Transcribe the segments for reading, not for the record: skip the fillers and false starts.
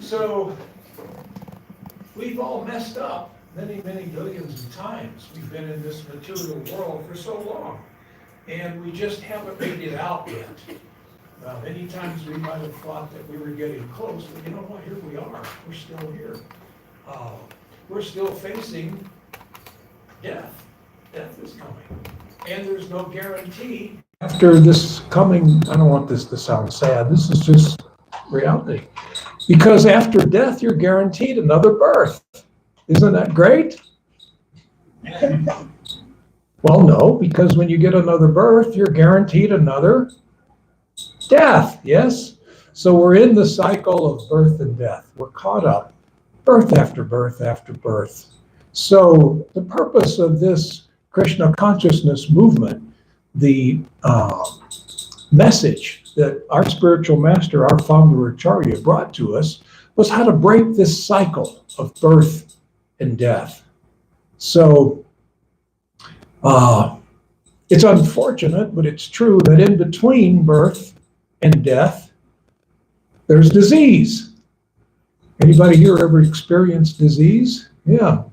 So we've all messed up many, many billions of times. We've been in this material world for so long, and we just haven't made it out yet. Many times we might have thought that we were getting close, but you know what? Here we are. We're still here. We're still facing death. Death is coming. And there's no guarantee. After this coming, I don't want this to sound sad. This is just reality. Because after death, you're guaranteed another birth. Isn't that great? Well, no, because when you get another birth, you're guaranteed another death, yes? So we're in the cycle of birth and death. We're caught up, birth after birth after birth. So the purpose of this Krishna consciousness movement, the message that our spiritual master, our founder Acharya, brought to us was how to break this cycle of birth and death. So it's unfortunate, but it's true that in between birth and death, there's disease. Anybody here ever experienced disease? Yeah.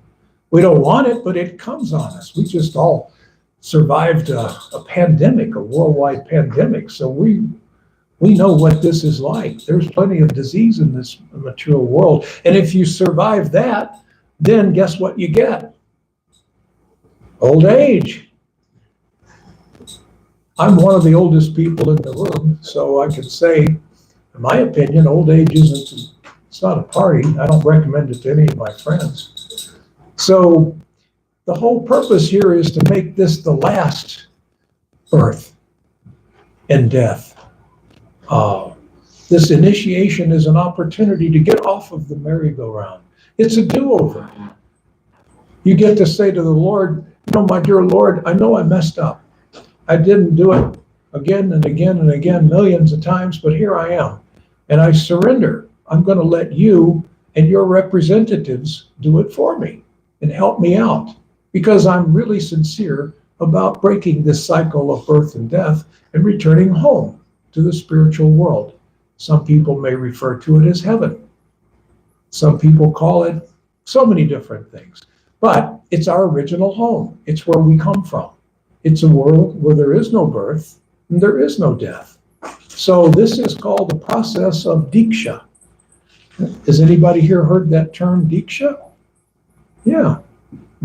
We don't want it, but it comes on us. We just all survived a pandemic, a worldwide pandemic. So we know what this is like. There's plenty of disease in this material world. And if you survive that, then guess what you get? Old age. I'm one of the oldest people in the room, so I can say, in my opinion, old age it's not a party. I don't recommend it to any of my friends. So the whole purpose here is to make this the last birth and death. This initiation is an opportunity to get off of the merry-go-round. It's a do-over. You get to say to the Lord, my dear Lord, I know I messed up. I didn't do it again and again and again, millions of times, but here I am. And I surrender. I'm going to let you and your representatives do it for me and help me out, because I'm really sincere about breaking this cycle of birth and death and returning home to the spiritual world. Some people may refer to it as heaven. Some people call it so many different things. But it's our original home. It's where we come from. It's a world where there is no birth and there is no death. So this is called the process of Diksha. Has anybody here heard that term, Diksha? Yeah.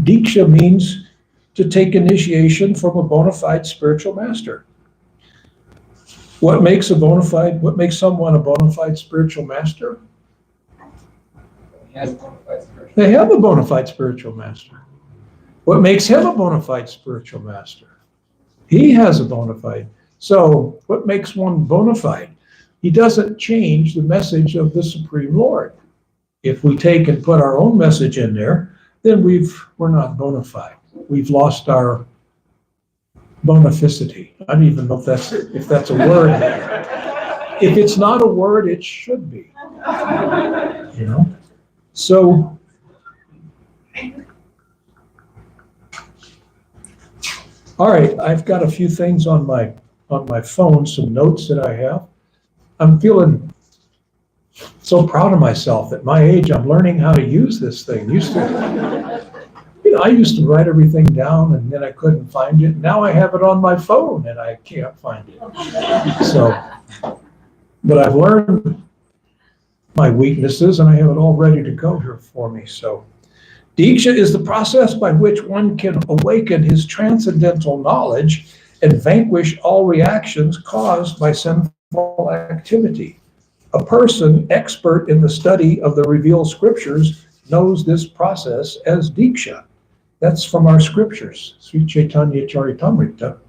Diksha means to take initiation from a bona fide spiritual master. What makes someone a bona fide spiritual master? They have a bona fide spiritual master. What makes him a bona fide spiritual master? He has a bona fide. So what makes one bona fide? He doesn't change the message of the Supreme Lord. If we take and put our own message in there, then we're not bona fide. We've lost our bonaficity. I don't even know if that's a word. If it's not a word, it should be. So all right, I've got a few things on my phone, some notes that I have. I'm feeling so proud of myself. At my age, I'm learning how to use this thing. I used to write everything down and then I couldn't find it. Now I have it on my phone and I can't find it. So, but I've learned my weaknesses and I have it all ready to go here for me. So, Diksha is the process by which one can awaken his transcendental knowledge and vanquish all reactions caused by sinful activity. A person expert in the study of the revealed scriptures knows this process as Diksha. That's from our scriptures, Sri Chaitanya Charitamrita,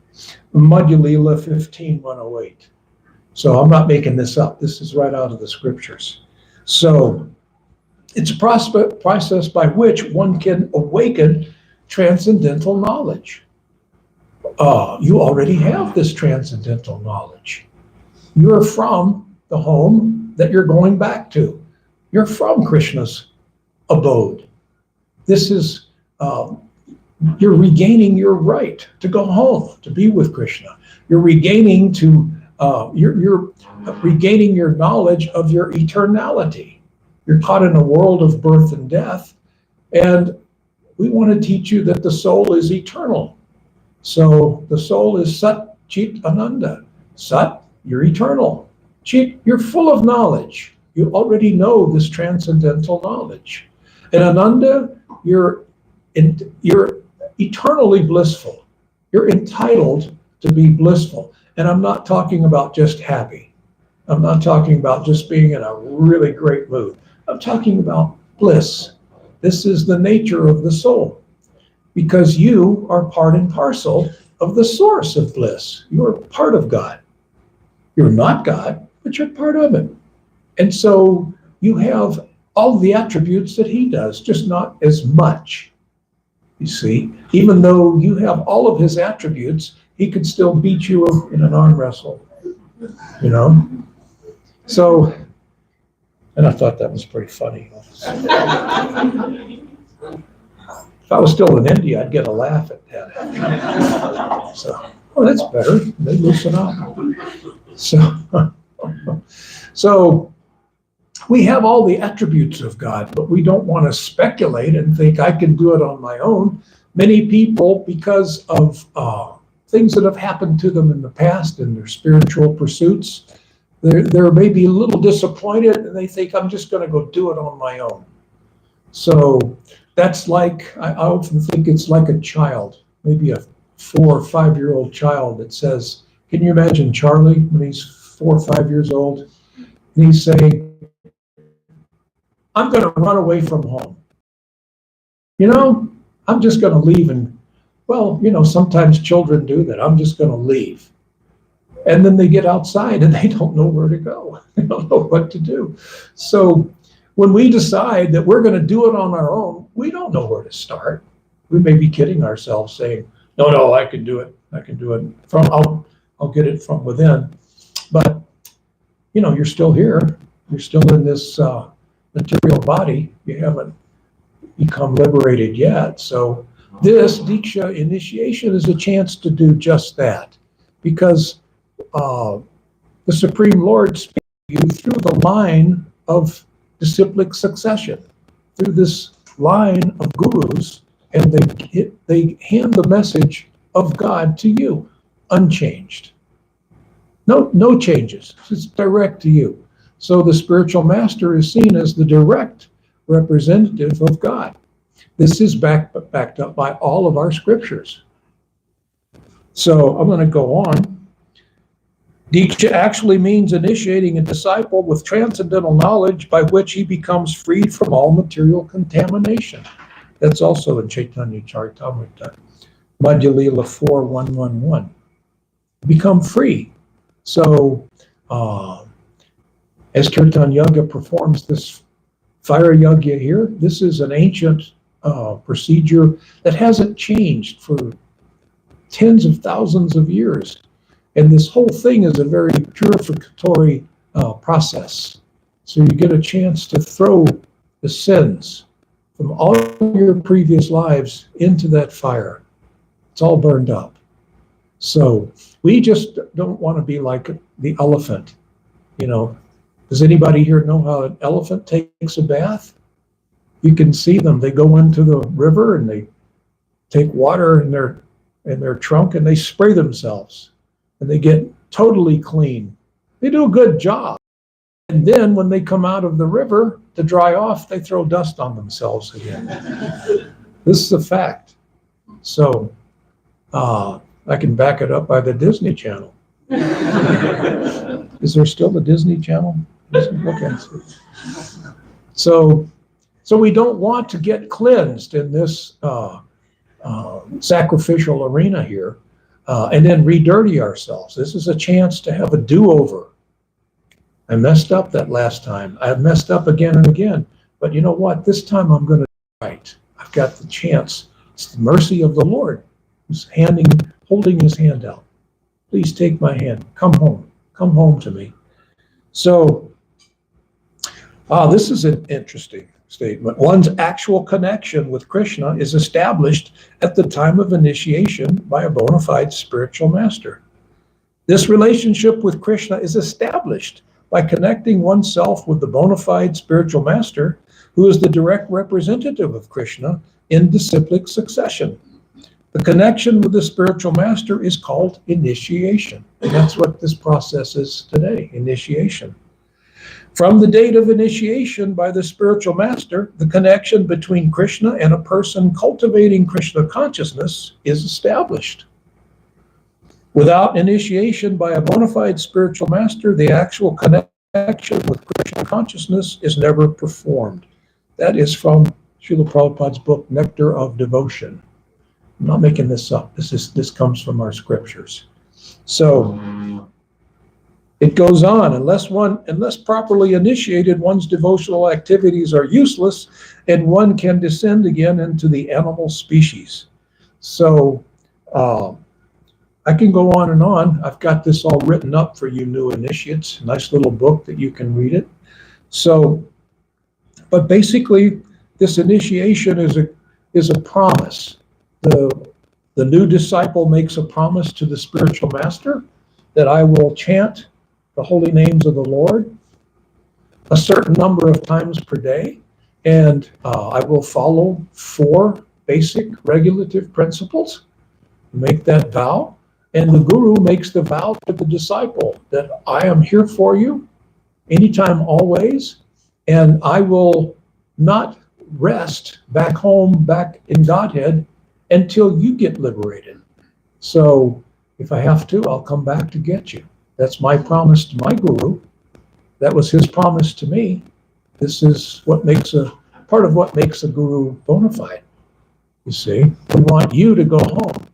Madhya Lila 15:108. So I'm not making this up. This is right out of the scriptures. So it's a process by which one can awaken transcendental knowledge. You already have this transcendental knowledge. You're from the home that you're going back to. You're from Krishna's abode. This is, you're regaining your right to go home, to be with Krishna. You're regaining you're regaining your knowledge of your eternality. You're caught in a world of birth and death. And we want to teach you that the soul is eternal. So the soul is Sat Chit Ananda. Sat, you're eternal. Chit, you're full of knowledge. You already know this transcendental knowledge. And Ananda, you're eternally blissful. You're entitled to be blissful. And I'm not talking about just happy. I'm not talking about just being in a really great mood. I'm talking about bliss. This is the nature of the soul, because you are part and parcel of the source of bliss. You're part of God. You're not God, but you're part of it. And so you have all the attributes that he does, just not as much. You see, even though you have all of his attributes, he could still beat you in an arm wrestle, you know? So, and I thought that was pretty funny. If I was still in India, I'd get a laugh at that. So, oh, that's better. They loosen up. So we have all the attributes of God, but we don't want to speculate and think I can do it on my own. Many people, because of things that have happened to them in the past in their spiritual pursuits, they're maybe a little disappointed and they think I'm just going to go do it on my own. So that's like, I often think it's like a child, maybe a 4 or 5 year old child that says, can you imagine Charlie when he's 4 or 5 years old? And he's saying, I'm going to run away from home. You know, I'm just going to leave. And well, you know, sometimes children do that. I'm just going to leave. And then they get outside and they don't know where to go. They don't know what to do. So when we decide that we're going to do it on our own, we don't know where to start. We may be kidding ourselves saying, no, I can do it. I can do it I'll get it from within. But, you know, you're still here. You're still in this material body. You haven't become liberated yet. So this Diksha initiation is a chance to do just that, because the Supreme Lord speaks to you through the line of disciplic succession, through this line of gurus, and they hand the message of God to you, unchanged. No changes. It's direct to you. So the spiritual master is seen as the direct representative of God. This is backed up by all of our scriptures. So I'm going to go on. Diksha actually means initiating a disciple with transcendental knowledge by which he becomes freed from all material contamination. That's also in Chaitanya Charitamrita, Madhya Lila 4.111. Become free. So as Kirtan Yoga performs this fire yajna here, this is an ancient procedure that hasn't changed for tens of thousands of years. And this whole thing is a very purificatory process. So you get a chance to throw the sins from all your previous lives into that fire. It's all burned up. So we just don't want to be like the elephant. You know, does anybody here know how an elephant takes a bath? You can see them. They go into the river and they take water in their trunk and they spray themselves. And they get totally clean. They do a good job. And then when they come out of the river to dry off, they throw dust on themselves again. This is a fact. So I can back it up by the Disney Channel. Is there still the Disney Channel? Okay. So we don't want to get cleansed in this sacrificial arena here. And then re-dirty ourselves. This is a chance to have a do-over. I messed up that last time. I've messed up again and again. But you know what? This time I'm going to do right. I've got the chance. It's the mercy of the Lord who's holding his hand out. Please take my hand. Come home. Come home to me. So, this is an interesting statement. One's actual connection with Krishna is established at the time of initiation by a bona fide spiritual master. This relationship with Krishna is established by connecting oneself with the bona fide spiritual master, who is the direct representative of Krishna in disciplic succession. The connection with the spiritual master is called initiation. And that's what this process is today, initiation. From the date of initiation by the spiritual master, the connection between Krishna and a person cultivating Krishna consciousness is established. Without initiation by a bona fide spiritual master, the actual connection with Krishna consciousness is never performed. That is from Srila Prabhupada's book, Nectar of Devotion. I'm not making this up. This comes from our scriptures. So it goes on, unless properly initiated, one's devotional activities are useless, and one can descend again into the animal species. So I can go on and on. I've got this all written up for you new initiates. Nice little book that you can read it. So, but basically, this initiation is a promise. The new disciple makes a promise to the spiritual master that I will chant the holy names of the Lord a certain number of times per day, and I will follow 4 basic regulative principles. Make that vow, and the guru makes the vow to the disciple that I am here for you anytime, always, and I will not rest back home, back in Godhead, until you get liberated. So if I have to, I'll come back to get you. That's my promise to my guru. That was his promise to me. This is what makes part of what makes a guru bona fide. You see, we want you to go home.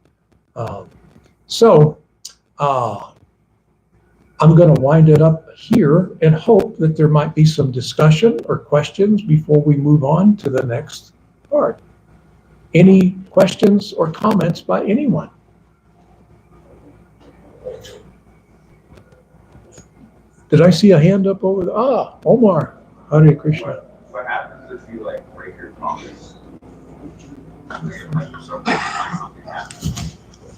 I'm going to wind it up here and hope that there might be some discussion or questions before we move on to the next part. Any questions or comments by anyone? Did I see a hand up over there? Omar. Hare Krishna. What happens if you break your promise?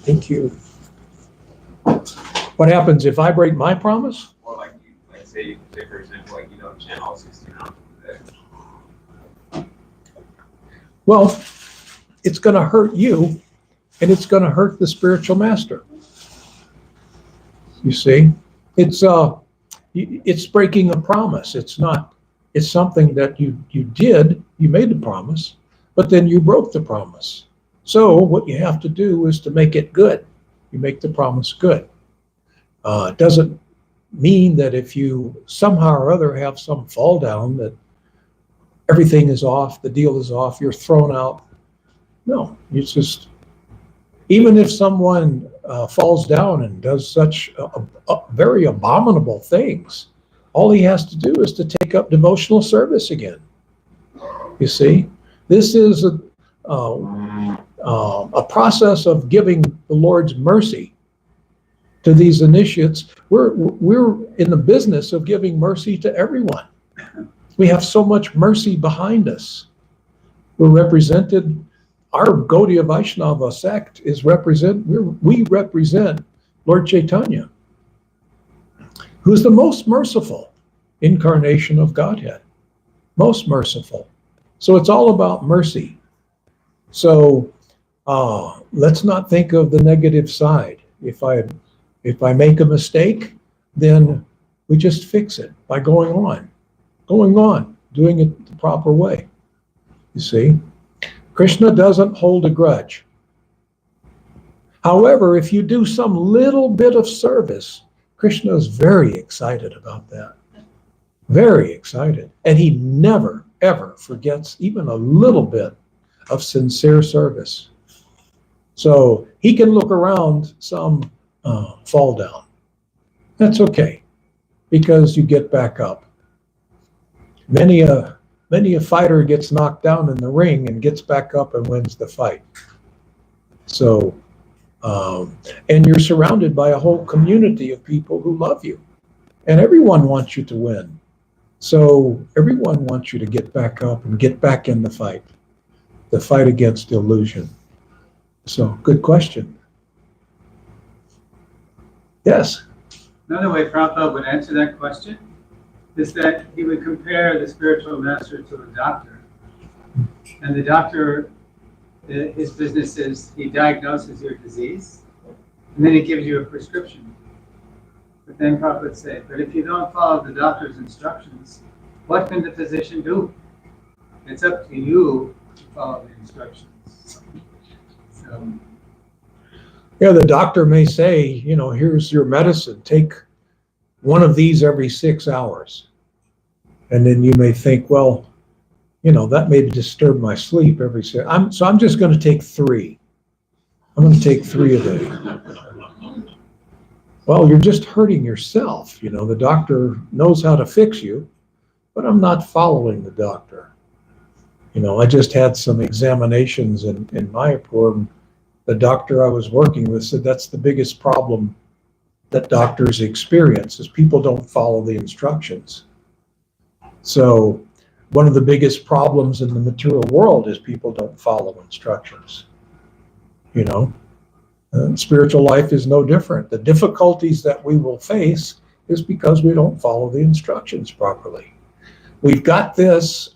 Thank you. What happens if I break my promise? Or say for example, you don't chant all 16 hours a day. Well, it's going to hurt you, and it's going to hurt the spiritual master. You see, it's breaking a promise. It's something that you did. You made the promise, but then you broke the promise. So what you have to do is to make it good. You make the promise good. It doesn't mean that if you somehow or other have some fall down that everything is off, the deal is off, you're thrown out. No, it's just, even if someone falls down and does such very abominable things, all he has to do is to take up devotional service again. You see, this is a process of giving the Lord's mercy to these initiates. We're in the business of giving mercy to everyone. We have so much mercy behind us. We're represented. Our Gaudiya Vaishnava sect we represent Lord Chaitanya, who's the most merciful incarnation of Godhead, most merciful. So it's all about mercy. So let's not think of the negative side. If I make a mistake, then we just fix it by going on, doing it the proper way. You see? Krishna doesn't hold a grudge. However, if you do some little bit of service, Krishna is very excited about that. Very excited. And he never, ever forgets even a little bit of sincere service. So he can look around some fall down. That's okay, because you get back up. Many a fighter gets knocked down in the ring and gets back up and wins the fight. So, and you're surrounded by a whole community of people who love you, and everyone wants you to win. So everyone wants you to get back up and get back in the fight against illusion. So, good question. Yes? Another way Prabhupada would answer that question is that he would compare the spiritual master to a doctor. And the doctor, his business is he diagnoses your disease, and then he gives you a prescription. But then Prabhupada would say, but if you don't follow the doctor's instructions, what can the physician do? It's up to you to follow the instructions. So, Yeah, the doctor may say, you know, here's your medicine. Take one of these every 6 hours. And then you may think, well, you know, that may disturb my sleep every 6. So I'm just going to take 3. I'm going to take 3 a day. Well, you're just hurting yourself. You know, the doctor knows how to fix you, but I'm not following the doctor. You know, I just had some examinations in Mayapur, and the doctor I was working with said that's the biggest problem that doctors experience is people don't follow the instructions. So one of the biggest problems in the material world is people don't follow instructions. You know, spiritual life is no different. The difficulties that we will face is because we don't follow the instructions properly. We've got this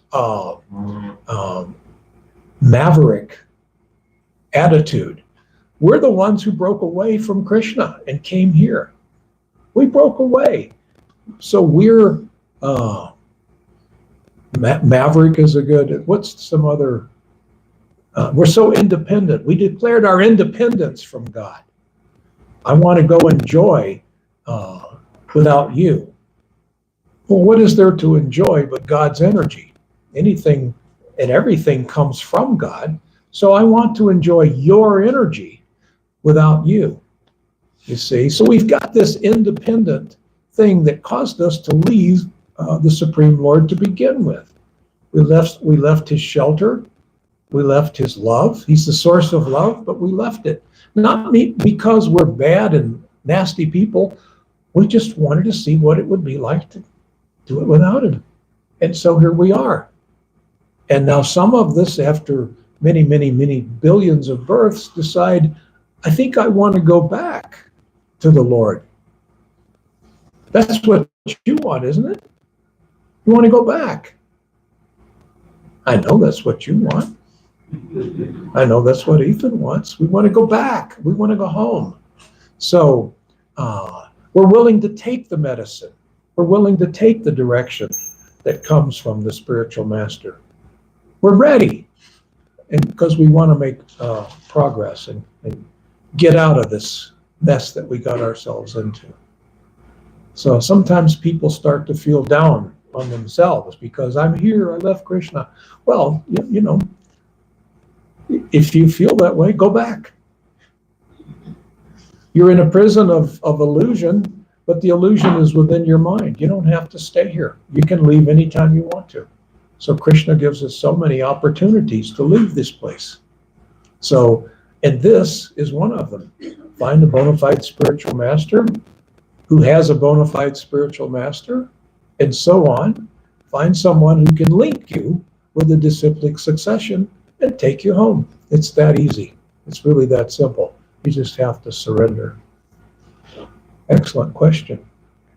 maverick attitude. We're the ones who broke away from Krishna and came here. We broke away. So we're maverick is a good, what's some other, we're so independent. We declared our independence from God. I want to go enjoy without you. Well, what is there to enjoy but God's energy? Anything and everything comes from God. So I want to enjoy your energy without you. You see, so we've got this independent thing that caused us to leave the Supreme Lord to begin with. We left his shelter. We left his love. He's the source of love, but we left it. Not because we're bad and nasty people. We just wanted to see what it would be like to do it without him. And so here we are. And now some of this, after many, many, many billions of births, decide, I think I want to go back to the Lord. That's what you want, isn't it? You want to go back. I know that's what you want. I know that's what Ethan wants. We want to go back. We want to go home. So we're willing to take the medicine. We're willing to take the direction that comes from the spiritual master. We're ready, and because we want to make progress and get out of this mess that we got ourselves into. So sometimes people start to feel down on themselves because I'm here, I left Krishna. Well, you know, if you feel that way, go back. You're in a prison of illusion, but the illusion is within your mind. You don't have to stay here. You can leave anytime you want to. So Krishna gives us so many opportunities to leave this place. So, and this is one of them. Find a bona fide spiritual master who has a bona fide spiritual master, and so on. Find someone who can link you with the disciplic succession and take you home. It's that easy. It's really that simple. You just have to surrender. Excellent question.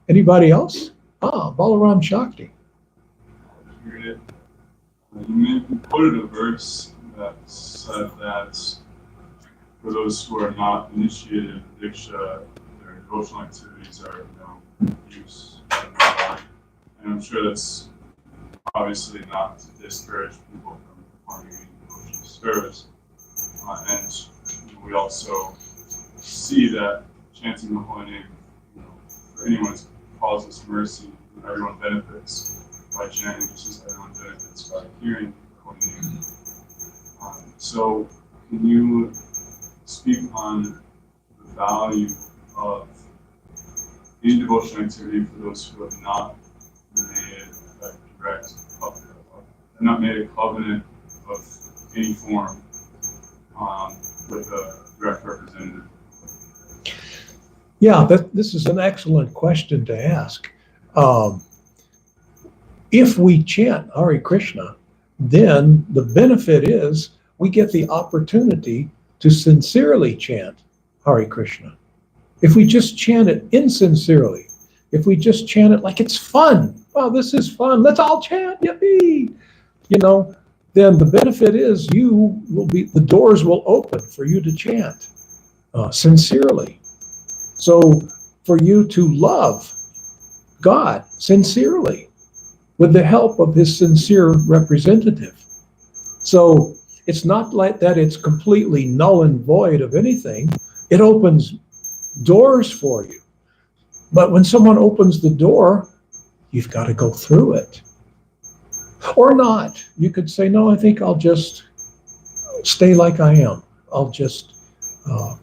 Anybody else? Balaram Shakti. You quoted a verse that said that for those who are not initiated in Diksha, their devotional activities are no use. And I'm sure that's obviously not to discourage people from performing devotional service. And we also see that chanting the holy name, for anyone who calls us mercy, everyone benefits by chanting, just as everyone benefits by hearing the holy name. So, can you speak on the value of any devotional activity for those who have not made a direct covenant, not made a covenant of any form with a direct representative? Yeah, this is an excellent question to ask. If we chant Hare Krishna, then the benefit is we get the opportunity to sincerely chant Hare Krishna. If we just chant it insincerely, if we just chant it like it's fun, wow, this is fun. Let's all chant, yippee! Then the benefit is the doors will open for you to chant sincerely. So for you to love God sincerely with the help of his sincere representative. So it's not like that it's completely null and void of anything. It opens doors for you. But when someone opens the door, you've got to go through it. Or not. You could say, no, I think I'll just stay like I am. I'll just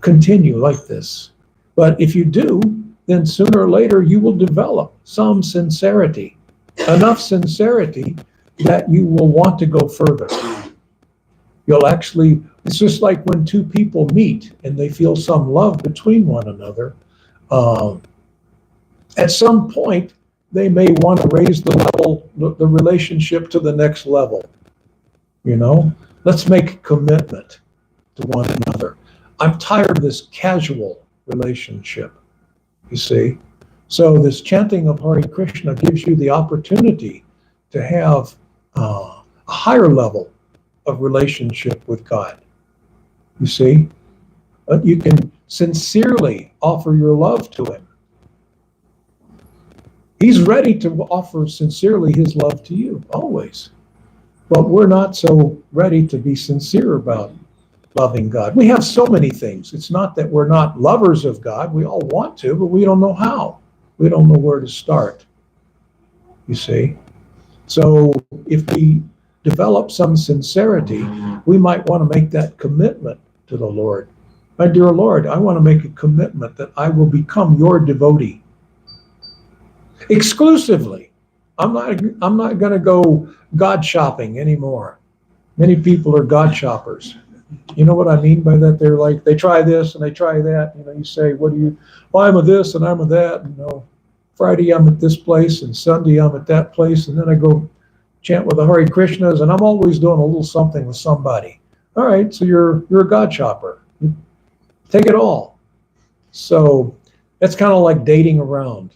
continue like this. But if you do, then sooner or later you will develop some sincerity, enough sincerity that you will want to go further. It's just like when two people meet and they feel some love between one another. At some point, they may want to raise the relationship to the next level. Let's make a commitment to one another. I'm tired of this casual relationship, you see. So this chanting of Hare Krishna gives you the opportunity to have a higher level of relationship with God, you see. You can sincerely offer your love to him. He's ready to offer sincerely his love to you, always. But we're not so ready to be sincere about loving God. We have so many things. It's not that we're not lovers of God. We all want to, but we don't know how. We don't know where to start, you see. So if we develop some sincerity, we might want to make that commitment to the Lord. My dear Lord, I want to make a commitment that I will become your devotee. Exclusively. I'm not going to go God shopping anymore. Many people are God shoppers. You know what I mean by that? They're like, they try this and they try that. You say, well, I'm a this and I'm a that. Friday I'm at this place and Sunday I'm at that place. And then I go chant with the Hare Krishnas and I'm always doing a little something with somebody. All right, so you're a God shopper. Take it all. So that's kind of like dating around.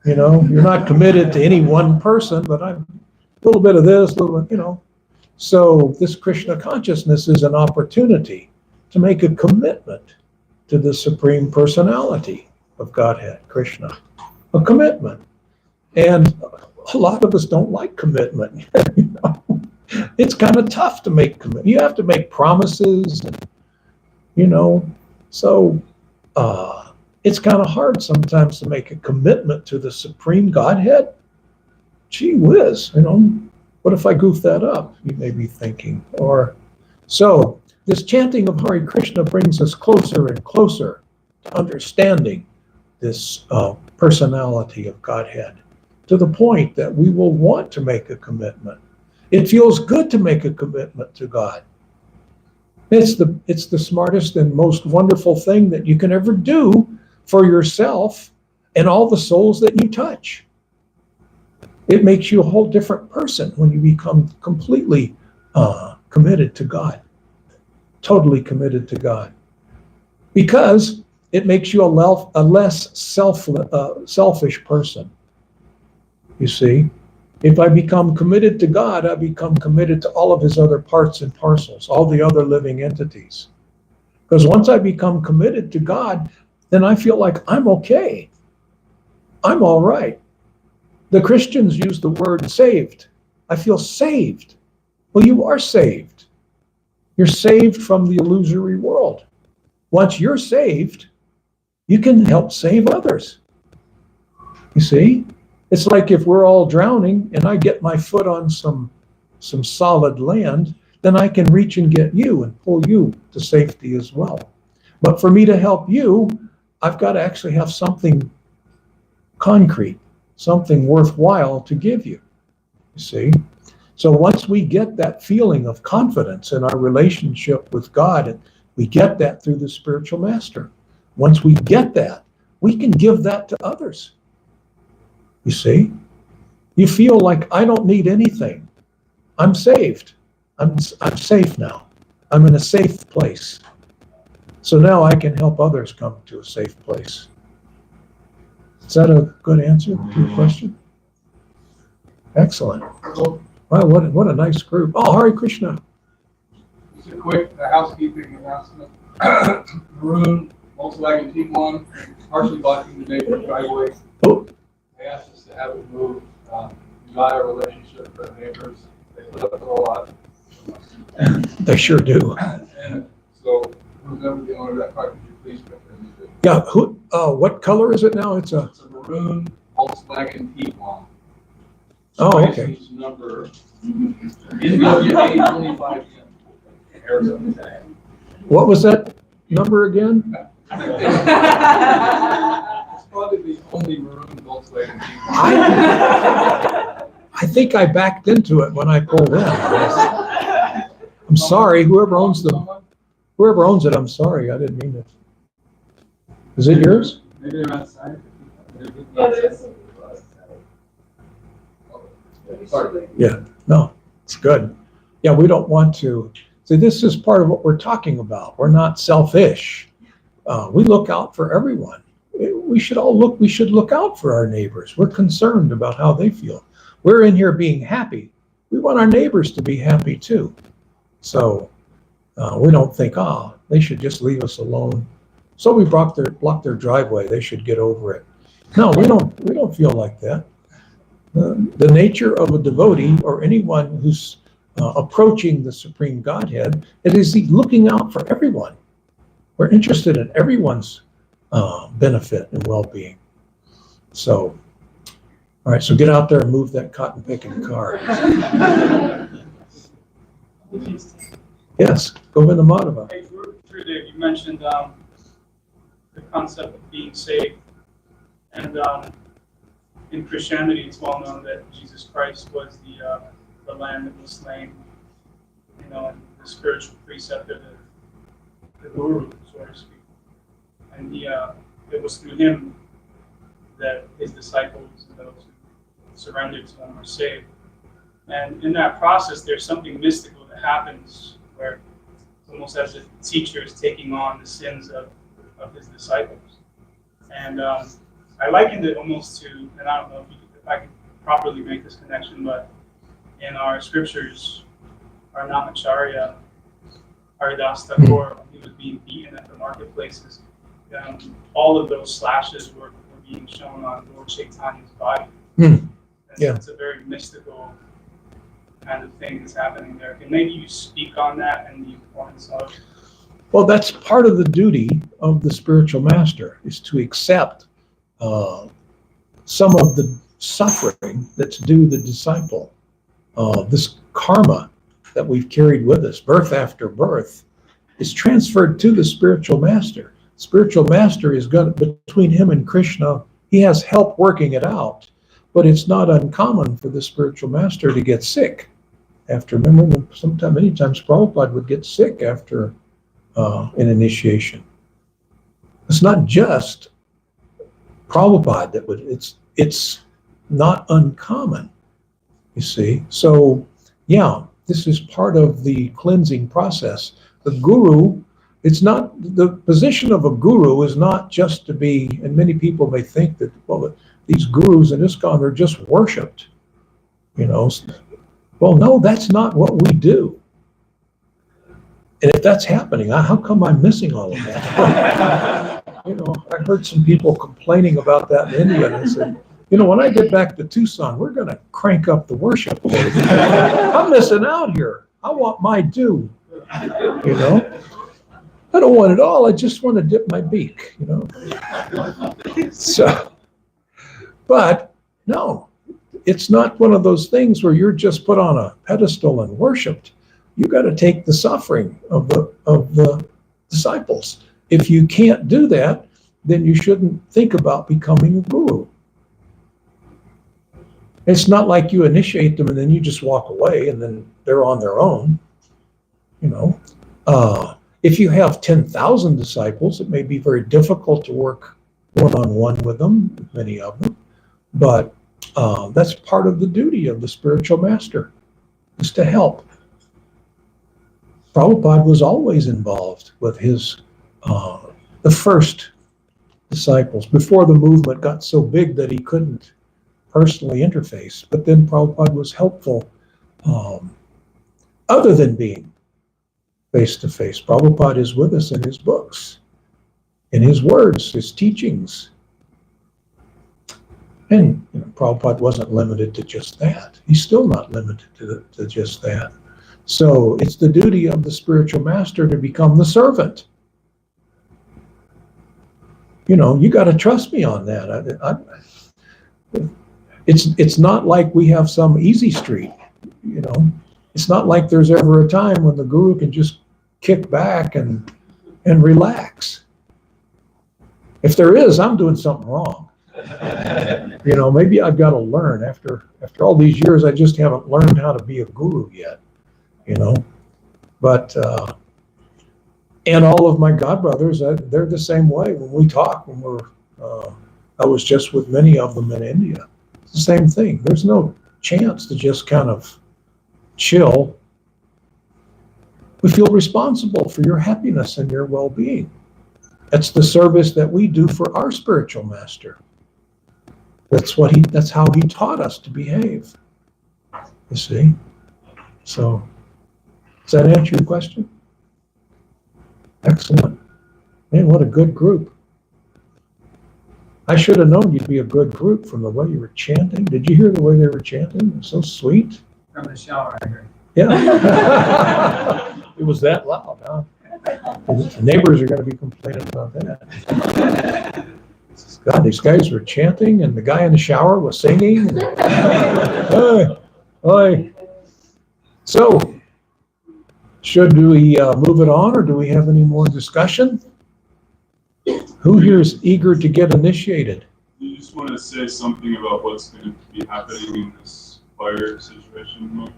You're not committed to any one person, but I'm a little bit of this, So this Krishna consciousness is an opportunity to make a commitment to the Supreme Personality of Godhead, Krishna. A commitment. And a lot of us don't like commitment. It's kind of tough to make commitment. You have to make promises, so it's kind of hard sometimes to make a commitment to the Supreme Godhead. Gee whiz, what if I goof that up? You may be thinking. So this chanting of Hare Krishna brings us closer and closer to understanding this personality of Godhead, to the point that we will want to make a commitment. It feels good to make a commitment to God. It's the smartest and most wonderful thing that you can ever do for yourself and all the souls that you touch. It makes you a whole different person when you become completely committed to God, totally committed to God, because it makes you a less selfish person. You see, if I become committed to God, I become committed to all of his other parts and parcels, all the other living entities. Because once I become committed to God, then I feel like I'm okay. I'm all right. The Christians use the word saved. I feel saved. Well, you are saved. You're saved from the illusory world. Once you're saved, you can help save others. You see? It's like if we're all drowning and I get my foot on some solid land, then I can reach and get you and pull you to safety as well. But for me to help you, I've got to actually have something concrete, something worthwhile to give you. You see? So once we get that feeling of confidence in our relationship with God, and we get that through the spiritual master. Once we get that, we can give that to others. You see? You feel like I don't need anything. I'm saved. I'm safe now. I'm in a safe place. So now I can help others come to a safe place. Is that a good answer to your question? Excellent. Wow, what a nice group. Oh, Hare Krishna. Just a quick housekeeping announcement. Maroon Volkswagen T1, partially blocking the neighbor's driveway. Oh. They asked us to have it moved. We got our relationship with the neighbors. They put up with a lot. They sure do. And so, who's ever the owner of that car, could you please put them in? Yeah, what color is it now? It's a, It's a maroon Volkswagen T1. oh, okay. License number A25. Arizona. What was that number again? It's probably the only maroon Volkswagen T1. I think I backed into it when I pulled in. I'm sorry, whoever owns it, I'm sorry, I didn't mean it. Is it yours? Maybe they're outside. Yeah, there's some. Sorry. No, it's good. Yeah, we don't want to. See, this is part of what we're talking about. We're not selfish. We look out for everyone. We should look out for our neighbors. We're concerned about how they feel. We're in here being happy. We want our neighbors to be happy too. So we don't think, they should just leave us alone. So we block their driveway. They should get over it. No, we don't feel like that. The nature of a devotee or anyone who's approaching the Supreme Godhead, it is looking out for everyone. We're interested in everyone's benefit and well-being. So, all right, so get out there and move that cotton picking car. Yes, Govinda Madhava. Hey, through there, you mentioned the concept of being saved. And in Christianity, it's well known that Jesus Christ was the lamb that was slain, and the spiritual preceptor, the guru, so to speak. And it was through him that his disciples and those who surrendered to him were saved. And in that process, there's something mystical that happens where it's almost as if the teacher is taking on the sins of his disciples. And I likened it almost to, and I don't know if I can properly make this connection, but in our scriptures, our Namacharya, Haridas Thakur, he was being beaten at the marketplaces. All of those slashes were being shown on Lord Chaitanya's body. And Yeah. It's a very mystical kind of thing that's happening there. Can maybe you speak on that and the importance of? Well, that's part of the duty of the spiritual master, is to accept some of the suffering that's due the disciple. This karma that we've carried with us, birth after birth, is transferred to the spiritual master. Spiritual master is between him and Krishna, he has help working it out, but it's not uncommon for the spiritual master to get sick. Many times Prabhupada would get sick after an initiation. It's not just Prabhupada that would, it's not uncommon, you see. So, yeah, this is part of the cleansing process. The guru, it's not, the position of a guru is not just to be, and many people may think that, well, these gurus in ISKCON, they're just worshipped, Well, no, that's not what we do. And if that's happening, how come I'm missing all of that? I heard some people complaining about that in India, and I said, when I get back to Tucson, we're going to crank up the worship. I'm missing out here. I want my due, I don't want it all. I just want to dip my beak, So, but no, it's not one of those things where you're just put on a pedestal and worshipped. You got to take the suffering of the disciples. If you can't do that, then you shouldn't think about becoming a guru. It's not like you initiate them and then you just walk away and then they're on their own. If you have 10,000 disciples, it may be very difficult to work one-on-one with them, many of them, but that's part of the duty of the spiritual master, is to help. Prabhupada was always involved with his, the first disciples, before the movement got so big that he couldn't personally interface. But then Prabhupada was helpful other than being face-to-face. Prabhupada is with us in his books, in his words, his teachings. And Prabhupada wasn't limited to just that. He's still not limited to just that. So it's the duty of the spiritual master to become the servant. You got to trust me on that. It's not like we have some easy street. It's not like there's ever a time when the guru can just kick back and relax. If there is, I'm doing something wrong. Maybe I've got to learn. After all these years, I just haven't learned how to be a guru yet. But and all of my godbrothers, they're the same way. When we talk, I was just with many of them in India. It's the same thing. There's no chance to just kind of chill. We feel responsible for your happiness and your well-being. That's the service that we do for our spiritual master. That's how he taught us to behave. You see? So, does that answer your question? Excellent. Man, what a good group. I should have known you'd be a good group from the way you were chanting. Did you hear the way they were chanting? It was so sweet. From the shower, I heard. Yeah. It was that loud, huh? The neighbors are going to be complaining about that. God, these guys were chanting, and the guy in the shower was singing. Oy, oy. So, should we move it on, or do we have any more discussion? Who here is eager to get initiated? You just want to say something about what's going to be happening in this fire situation?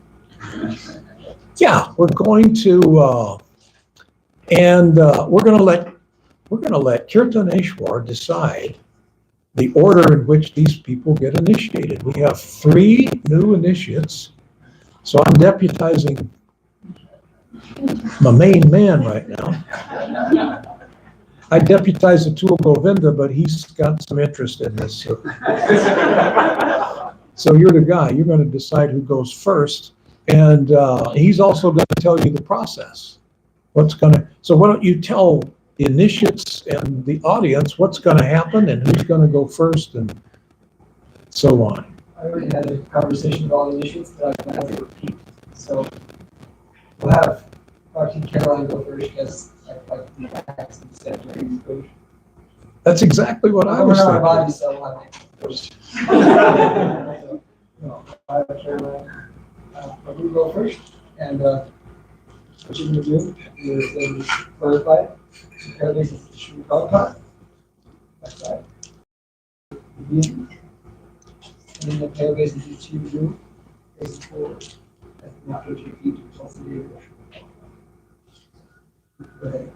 Yeah, we're going to, we're going to let Kirtaneshwar decide the order in which these people get initiated. We have 3 new initiates, so I'm deputizing my main man right now. I deputize Atul Govinda, but he's got some interest in this. So you're the guy. You're going to decide who goes first, and he's also going to tell you the process. So why don't you tell the initiates and the audience what's going to happen and who's going to go first and so on. I already had a conversation with all the initiates, but I'm going to have to repeat. So we'll have Bhakti Caroline go first as like the accent said during the coach. That's exactly what I was We're not thinking. a body, so we'll have it first. Caroline, you go first, and what you're going to do is then clarify the paradigm of the Sri Prabhupada. That's right. Begin. And then the paradigm of the Sri Guru is forward. And not what you eat, it's also the English. Go ahead.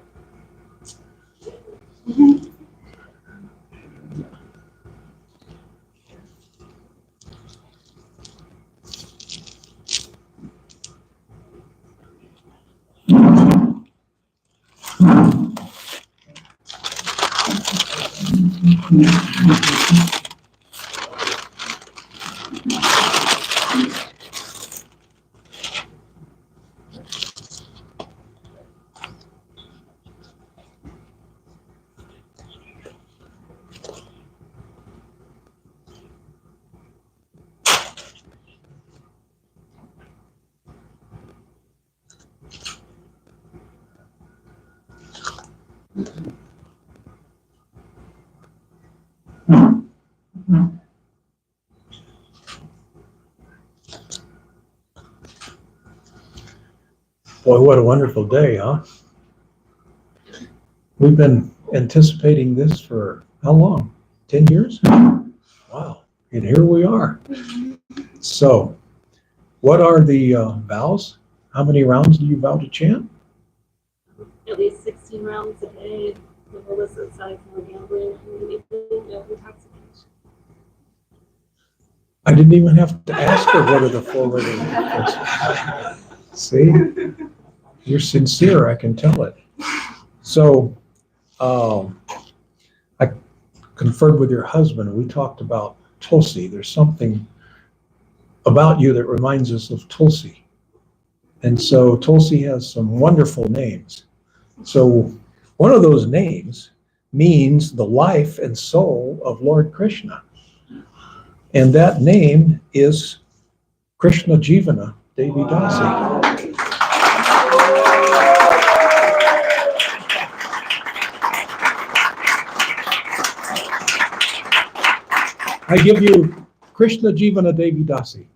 Boy, what a wonderful day, huh? We've been anticipating this for how long? 10 years? Wow. And here we are. So, what are the vows? How many rounds do you vow to chant? At least 16 rounds a day, with illicit sex, no gambling, and anything of intoxication. I didn't even have to ask her what are the 4 regular. See? You're sincere, I can tell it. So, I conferred with your husband, and we talked about Tulsi. There's something about you that reminds us of Tulsi. And so Tulsi has some wonderful names. So one of those names means the life and soul of Lord Krishna. And that name is Krishna Jivana Devi Dasi. I give you Krishna Jivana Devi Dasi.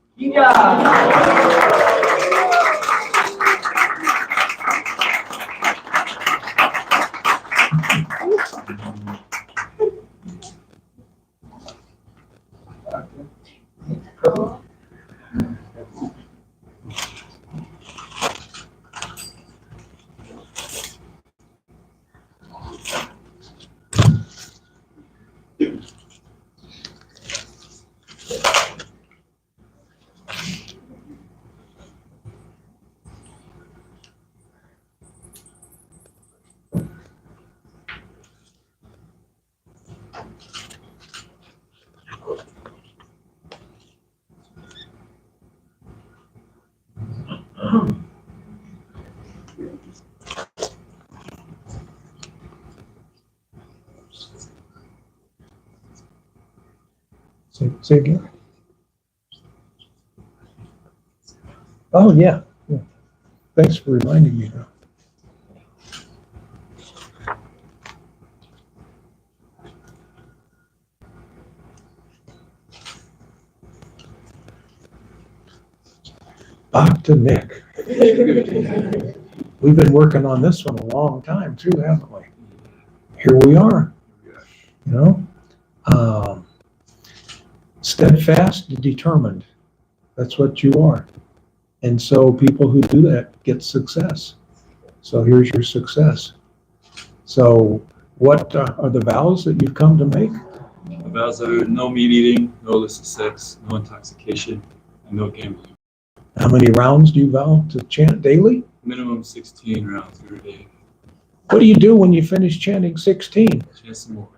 Say again. Oh, yeah. Thanks for reminding me now. Bhakta Nick. We've been working on this one a long time too, haven't we? Here we are. You know, steadfast and determined. That's what you are. And so people who do that get success. So here's your success. So what are the vows that you've come to make? The vows are no meat eating, no illicit sex, no intoxication, and no gambling. How many rounds do you vow to chant daily? Minimum 16 rounds every day. What do you do when you finish chanting 16? Chant some more.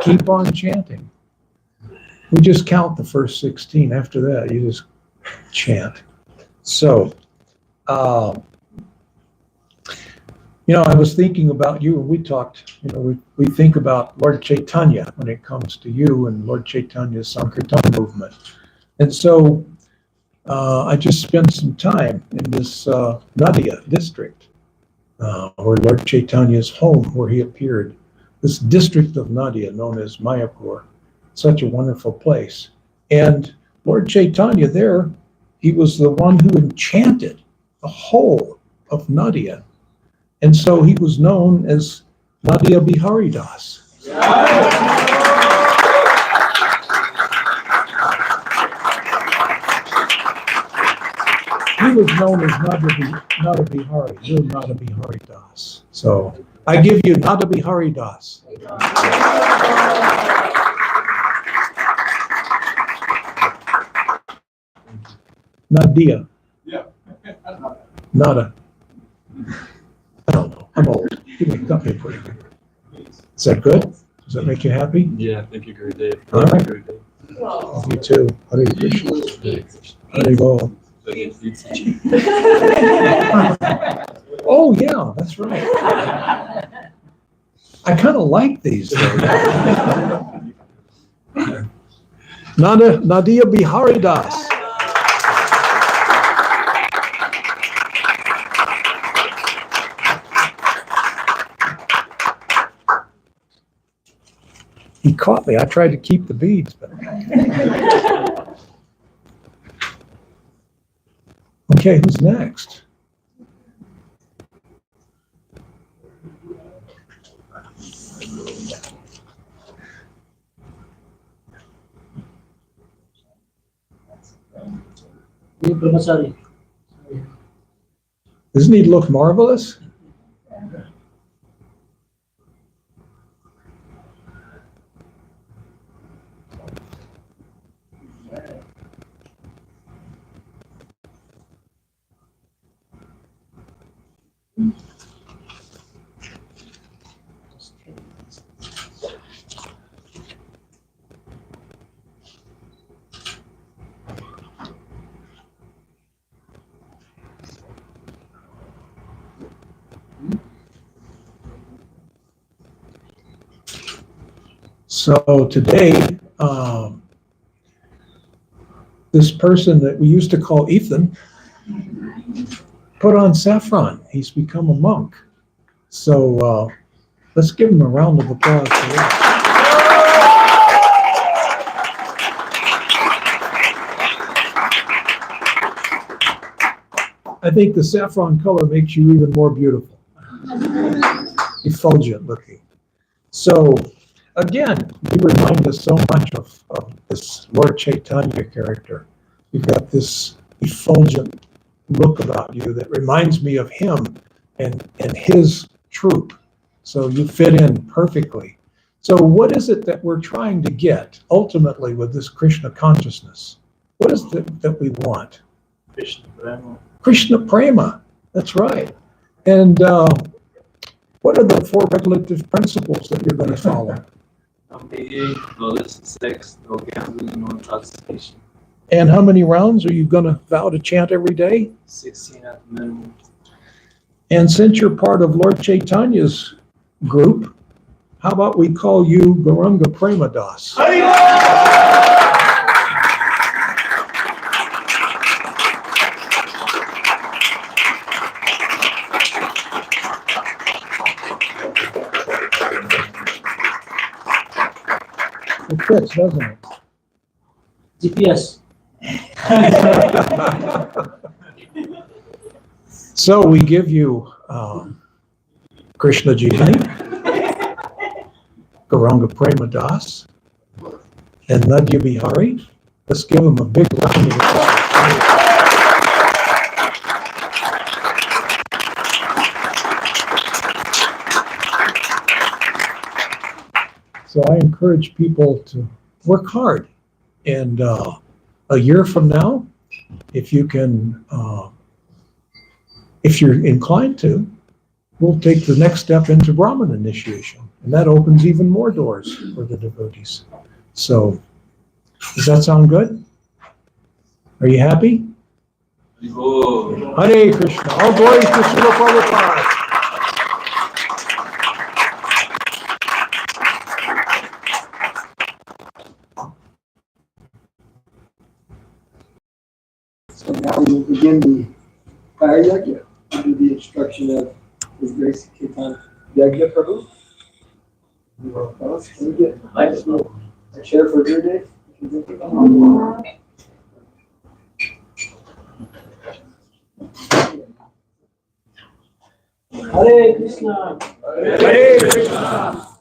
Keep on chanting. We just count the first 16. After that, you just chant. So, I was thinking about you, and we talked, we think about Lord Chaitanya when it comes to you and Lord Chaitanya's Sankirtan movement. And so I just spent some time in this Nadia district, where Lord Chaitanya's home, where he appeared. This district of Nadia, known as Mayapur, such a wonderful place. And Lord Chaitanya there, he was the one who enchanted the whole of Nadia. And so he was known as Nadia Bihari Das. He was known as Nada Bihari. You're Nada Bihari Das. So I give you Nada Bihari Das. Nadia. Yeah. Nada. I don't know. I'm old. Give me a company for you. Is that good? Does that make you happy? Yeah, thank you, great day. All right. Great day. Oh, you too. Hare Krishna. Hare Go. Oh, yeah, that's right. I kind of like these. Nadia Bihari Das. He caught me. I tried to keep the beads, but. Okay, who's next? Doesn't he look marvelous? So today, this person that we used to call Ethan put on saffron. He's become a monk. So let's give him a round of applause for that. I think the saffron color makes you even more beautiful, effulgent looking. So again, you remind us so much of this Lord Chaitanya character. You've got this effulgent look about you that reminds me of him and his troop. So you fit in perfectly. So what is it that we're trying to get ultimately with this Krishna consciousness? What is it that we want? Krishna Prema. Krishna Prema, that's right. And what are the 4 regulative principles that you're going to follow? No eating, no illicit sex, no gambling, no intoxication. And how many rounds are you going to vow to chant every day? 16 at the minimum. And since you're part of Lord Chaitanya's group, how about we call you Gauranga Prema Das? It fits, doesn't it? GPS. So we give you Krishna Jivani, Gauranga Prema Das, and Nadya Bihari. Let's give them a big round of applause. So I encourage people to work hard. And a year from now, if you can, if you're inclined to, we'll take the next step into Brahman initiation. And that opens even more doors for the devotees. So, does that sound good? Are you happy? Oh. Hare Krishna. All glories to Srila Prabhupada. So now we will begin the fire yajna under the instruction of His Grace Ketan Yajna Prabhu. You will tell us, can we get a chair for your day? Hare Krishna. Hare Krishna.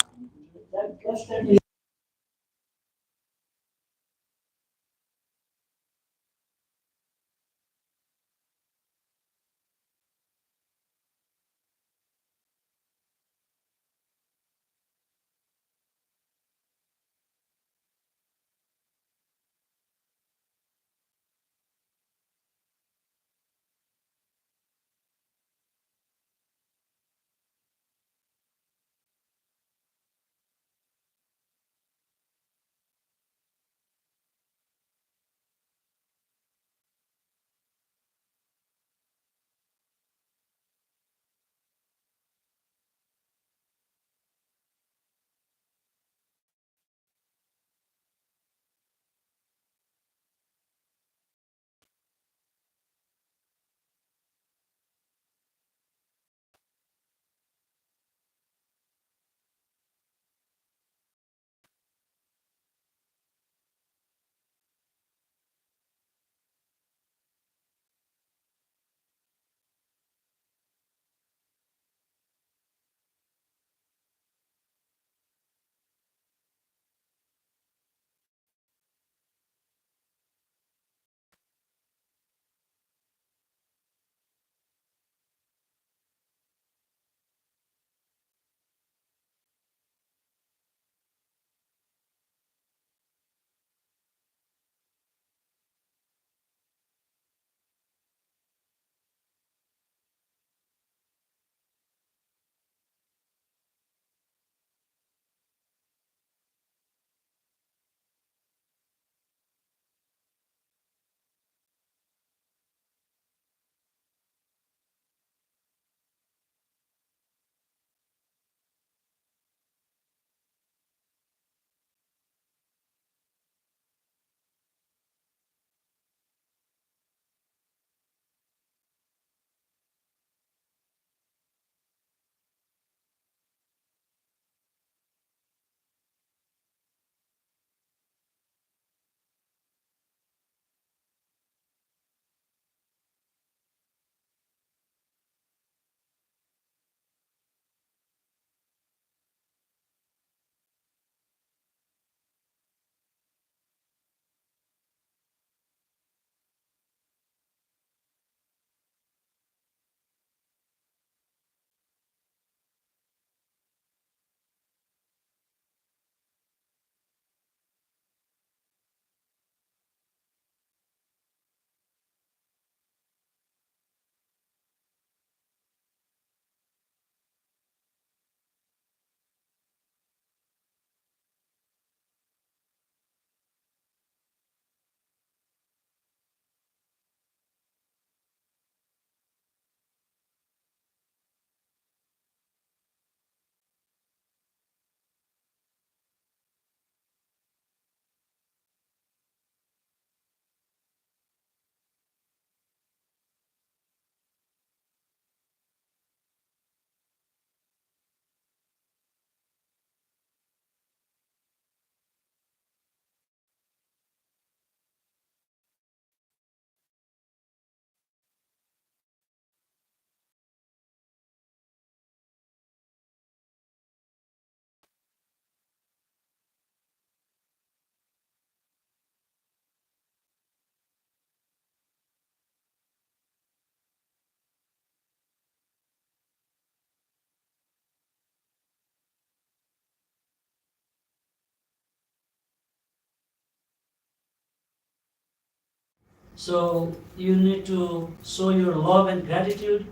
So you need to show your love and gratitude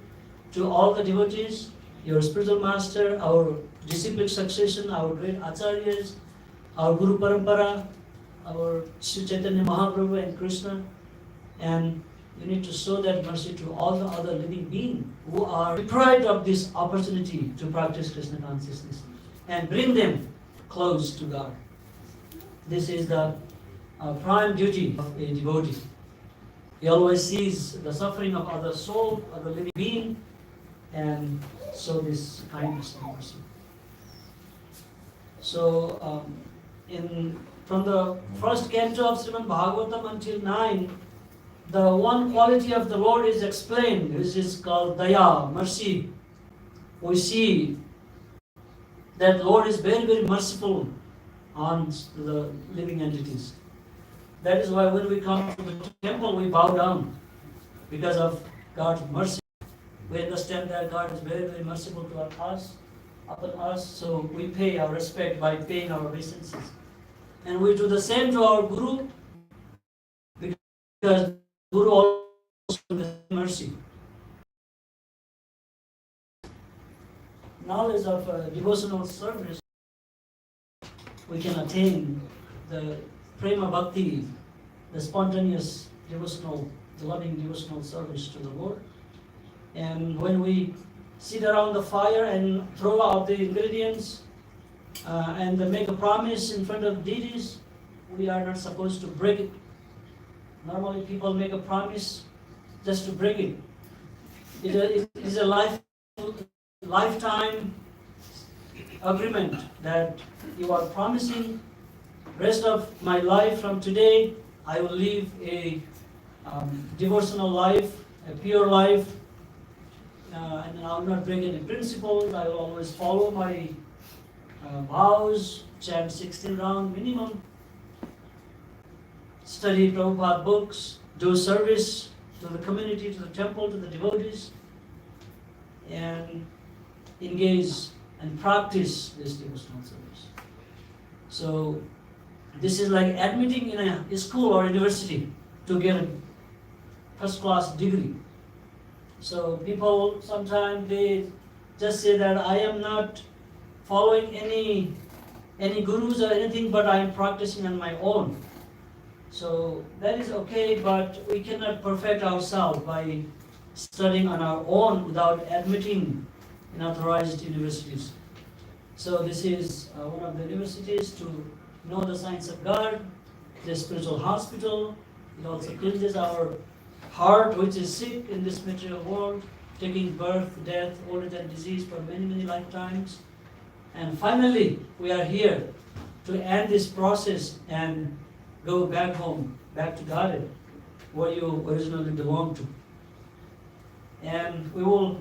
to all the devotees, your spiritual master, our disciplic succession, our great acharyas, our Guru Parampara, our Sri Chaitanya Mahaprabhu and Krishna, and you need to show that mercy to all the other living beings who are deprived of this opportunity to practice Krishna consciousness and bring them close to God. This is the prime duty of a devotee. He always sees the suffering of other soul, other living being, and show this kindness and mercy. So, from the first canto of Srimad Bhagavatam until 9, the one quality of the Lord is explained, which is called Daya, mercy. We see that Lord is very, very merciful on the living entities. That is why when we come to the temple, we bow down because of God's mercy. We understand that God is very, very merciful to us, upon us, so we pay our respect by paying our obeisances. And we do the same to our Guru, because Guru also has mercy. Knowledge of devotional service, we can attain the prema bhakti, the spontaneous devotional, the loving devotional service to the Lord. And when we sit around the fire and throw out the ingredients and make a promise in front of deities, we are not supposed to break it. Normally people make a promise just to break it. It is a lifetime agreement that you are promising, rest of my life from today, I will live a devotional life, a pure life, and I will not break any principles. I will always follow my vows, chant 16 rounds minimum, study Prabhupada books, do service to the community, to the temple, to the devotees, and engage and practice this devotional service. So this is like admitting in a school or university to get a first-class degree. So people sometimes they just say that I am not following any gurus or anything, but I am practicing on my own. So that is okay, but we cannot perfect ourselves by studying on our own without admitting in authorized universities. So this is one of the universities to know the science of God, the spiritual hospital. It also cleanses our heart, which is sick in this material world, taking birth, death, old age and disease for many, many lifetimes. And finally, we are here to end this process and go back home, back to Godhead, where you originally belong to. And we will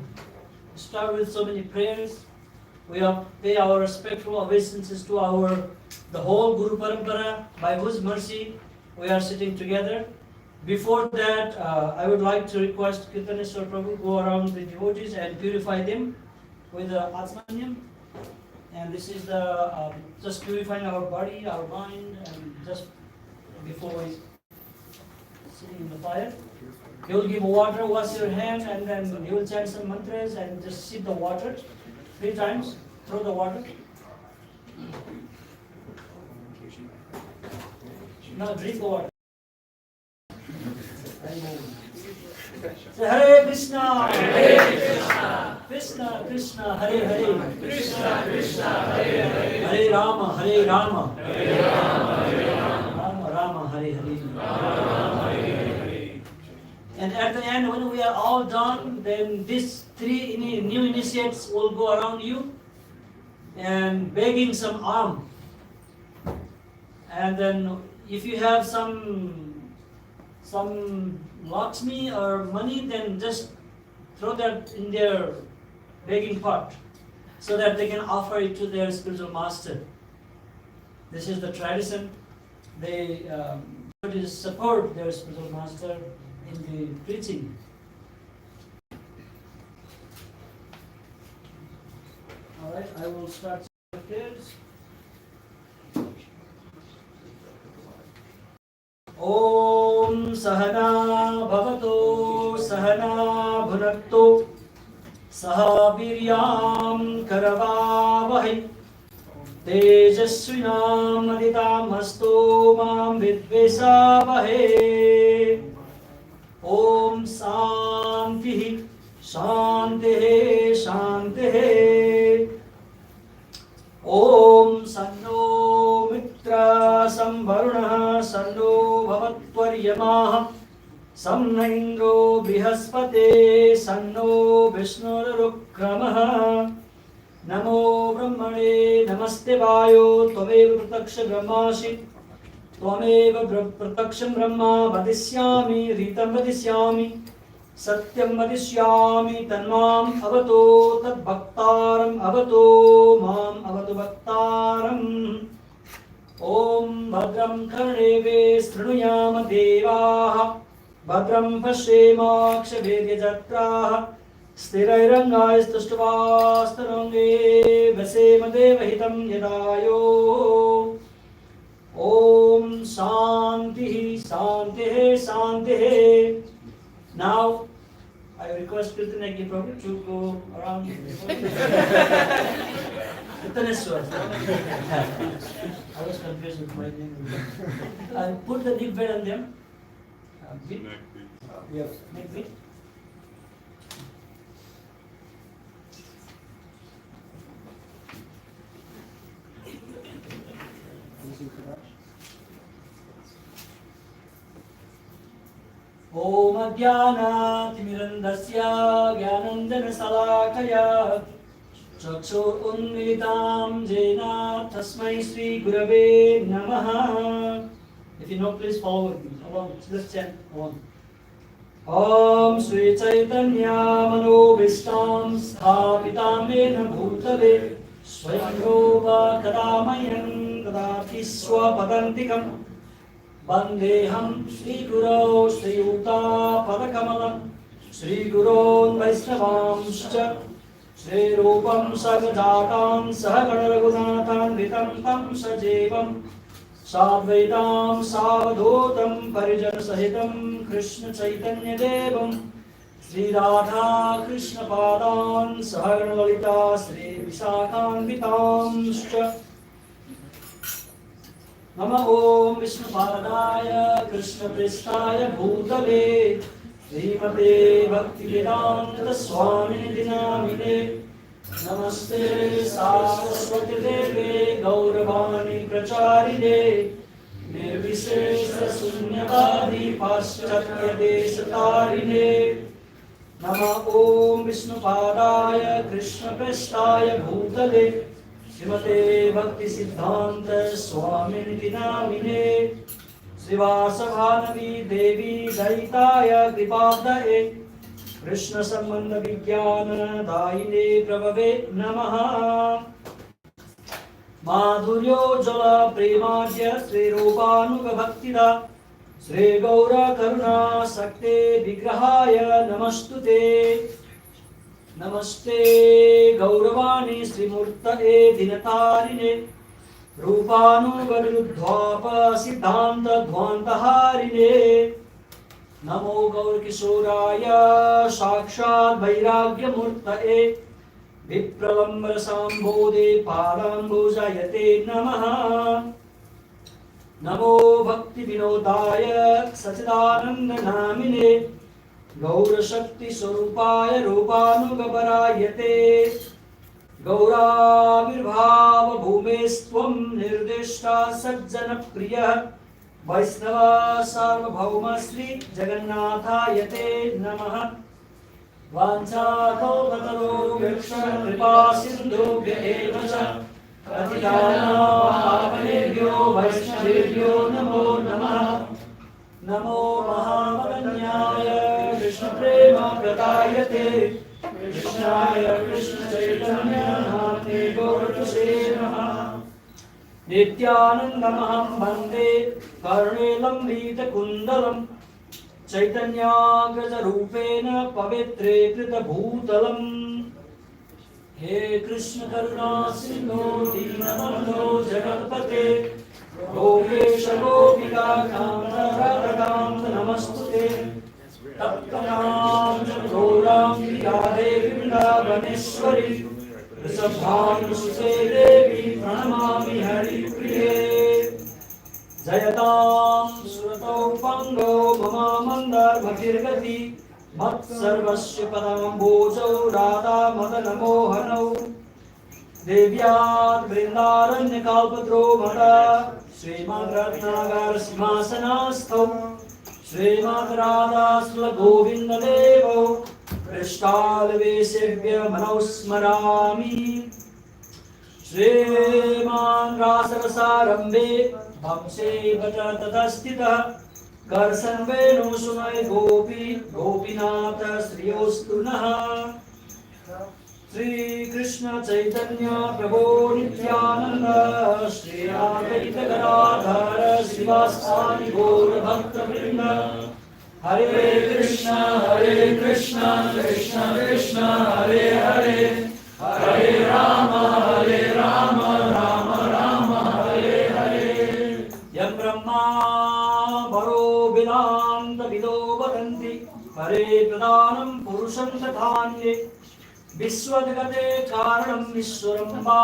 start with so many prayers. We pay our respectful obeisances to the whole Guru Parampara, by whose mercy we are sitting together. Before that, I would like to request Kirtaneswar Prabhu go around the devotees and purify them with the Atmanyam. And this is the just purifying our body, our mind, and just before we sitting in the fire. He will give water, wash your hand, and then he will chant some mantras and just sip the water 3 times. Throw the water. Now drink the water. Say Hare Krishna, Krishna Krishna, Hare Hare, Hare Rama, Rama Rama, Hare Hare. And at the end, when we are all done, then these 3 new initiates will go around you and begging some alms. And then if you have some Lakshmi or money, then just throw that in their begging pot so that they can offer it to their spiritual master. This is the tradition. They support their spiritual master in the preaching. All right, I will start with this. Om Sahana भुनक्तु सह वीर्यां करवावहै तेजस्विनामदितामस्तु मां विद्विषावहै। ॐ शान्तिः शान्तिः शान्तिः। ॐ सन्नो मित्रं वरुणः सन्नो भवत्वर्यमाः सं न इन्द्रो बृहस्पते सन्नो विष्णुरुक्रमः। नमो ब्रह्मणे नमस्ते वायो त्वमेव प्रत्यक्ष ब्रह्मासि त्वमेव प्रत्यक्षं ब्रह्म वदिष्यामि रीतं वदिष्यामि सत्यं वदिष्यामि तन्माम् अवतो तद्भक्तारम् अवतो माम् अवतु भक्तारम्। ॐ भद्रं कर्णेवे शृणुयाम देवाः भद्रं पश्येमाक्षभिर्यजत्राः स्थिरैरङ्गायस्तुष्टुवास्तरङ्गे वसेम देवहितं यदायो। ॐ शान्तिः शान्तिः शान्तिः। Now I request Kirtanaki Prabhu to go around. Kirtaneswar. I was confused with my name. Put the big bed on them. Big. Yes. Big bed. ॐ अज्ञानातिमिरन्धस्य ज्ञानञ्जनशलाकया चक्षुरुन्मिलितां येन तस्मै श्रीगुरवे नमः। If you know, please follow with me. Along, let's chant on. ॐ श्री चैतन्य मनोभीष्टां स्थापितां येन भूतले स्वयं रूप कदा मह्यं ददाति स्वपदान्तिकम् वन्देऽहं श्रीगुरौ श्रीयुतापदकमलं श्रीगुरोन् वैष्णवांश्च श्रीरूपं सगजातां सहगणरघुनाथान्वितं तं सजीवं साद्वैतां सावधूतं परिजनसहितं कृष्णचैतन्यदेवं श्रीराधा कृष्णपादान् सहगणललिता श्रीविशाखान्वितांश्च। नमः ॐ विष्णुपादाय कृष्णप्रेष्ठाय भूतले श्रीमते भक्तिवेदान्तस्वामिनिधि नामिने नमस्ते सारस्वती देवे गौरवाणी प्रचारिणे निर्विशेषशून्यवादी पाश्चात्यदेशतारिणे। नमः ॐ विष्णुपादाय कृष्णप्रेष्ठाय भूतले श्रीमते भक्ति सिद्धांत स्वामिनिधि नामिने श्रीवासभानवी देवी दयिताय कृपाब्धये कृष्ण संबंध विज्ञान दायिने प्रभवे नमः। माधुर्योज्ज्वल प्रेमाद्य श्रीरूपानुगभक्तिदा श्री गौर करुणा शक्ते विग्रहाय नमस्तुते। नमस्ते गौरवाणी श्रीमूर्तये दिनतारिणे रूपानुगरुद्ध्वाप सिद्धांत ध्वान्तहारिणे। नमो गौरकिशोराय साक्षात् वैराग्यमूर्तये विप्रलम्बर सांबोधे पादाम्बोजायते नमः। नमो भक्ति विनोदाय सच्चिदानंद नामिने गौरशक्ति स्वरूपाय रूपानुगपरायते गौराविर्भाव भूमेस्त्वं निर्दिष्टा सज्जन प्रिय वैष्णव सार्वभौम श्री जगन्नाथायते नमः। वाञ्छाकल्पतरो कृपा सिन्धुभ्य एव च पतितानां वैष्णवेभ्यो नमो नमः। नमो महावदन्याय कृष्णप्रेम प्रदायते कृष्णाय कृष्णचैतन्यनाम्ने गौरतुसे नमः। नित्यानन्दमहं वन्दे कर्णेलम्बितकुण्डलं चैतन्याग्रजरूपेण पवित्रे कृतभूतलम्। हे कृष्ण करुणा सिन्धो दीनबन्धो जगत्पते गोपेश गोपिका कान्त राधाकान्त नमस्तुते। तप्तनां चन्द्रोरां यादे वृन्दावनेश्वरी वृषभानुसुते देवी प्रणमामि हरिप्रिये जयतां सुरतौ पङ्गो मम मन्दर्मतिर्गति मत्सर्वस्य पदाम्बोजौ राधा मदनमोहनौ देव्यात् वृन्दारण्यकल्पद्रो मदा श्रीमद्रत्नागर सिंहासनास्थौ श्रीमद्राधासुरगोविन्ददेवौ पृष्ठालवेशेभ्य मनौ स्मरामि श्रीमान् रासरसारम्भे भंसे बच ततः स्थितः करसन्वेणु सुनय गोपी गोपीनाथ श्रियोस्तु नः श्री कृष्ण चैतन्य प्रभो नित्यानंद श्री अद्वैत गदाधर श्रीवासादि गौर भक्तवृंद हरे कृष्ण कृष्ण कृष्ण हरे हरे हरे राम राम राम हरे हरे यं ब्रह्मा वरो वेदान्त विदो वदन्ति हरे प्रधानं पुरुषं तथान्ये विश्वजगते कारणं ईश्वरं वा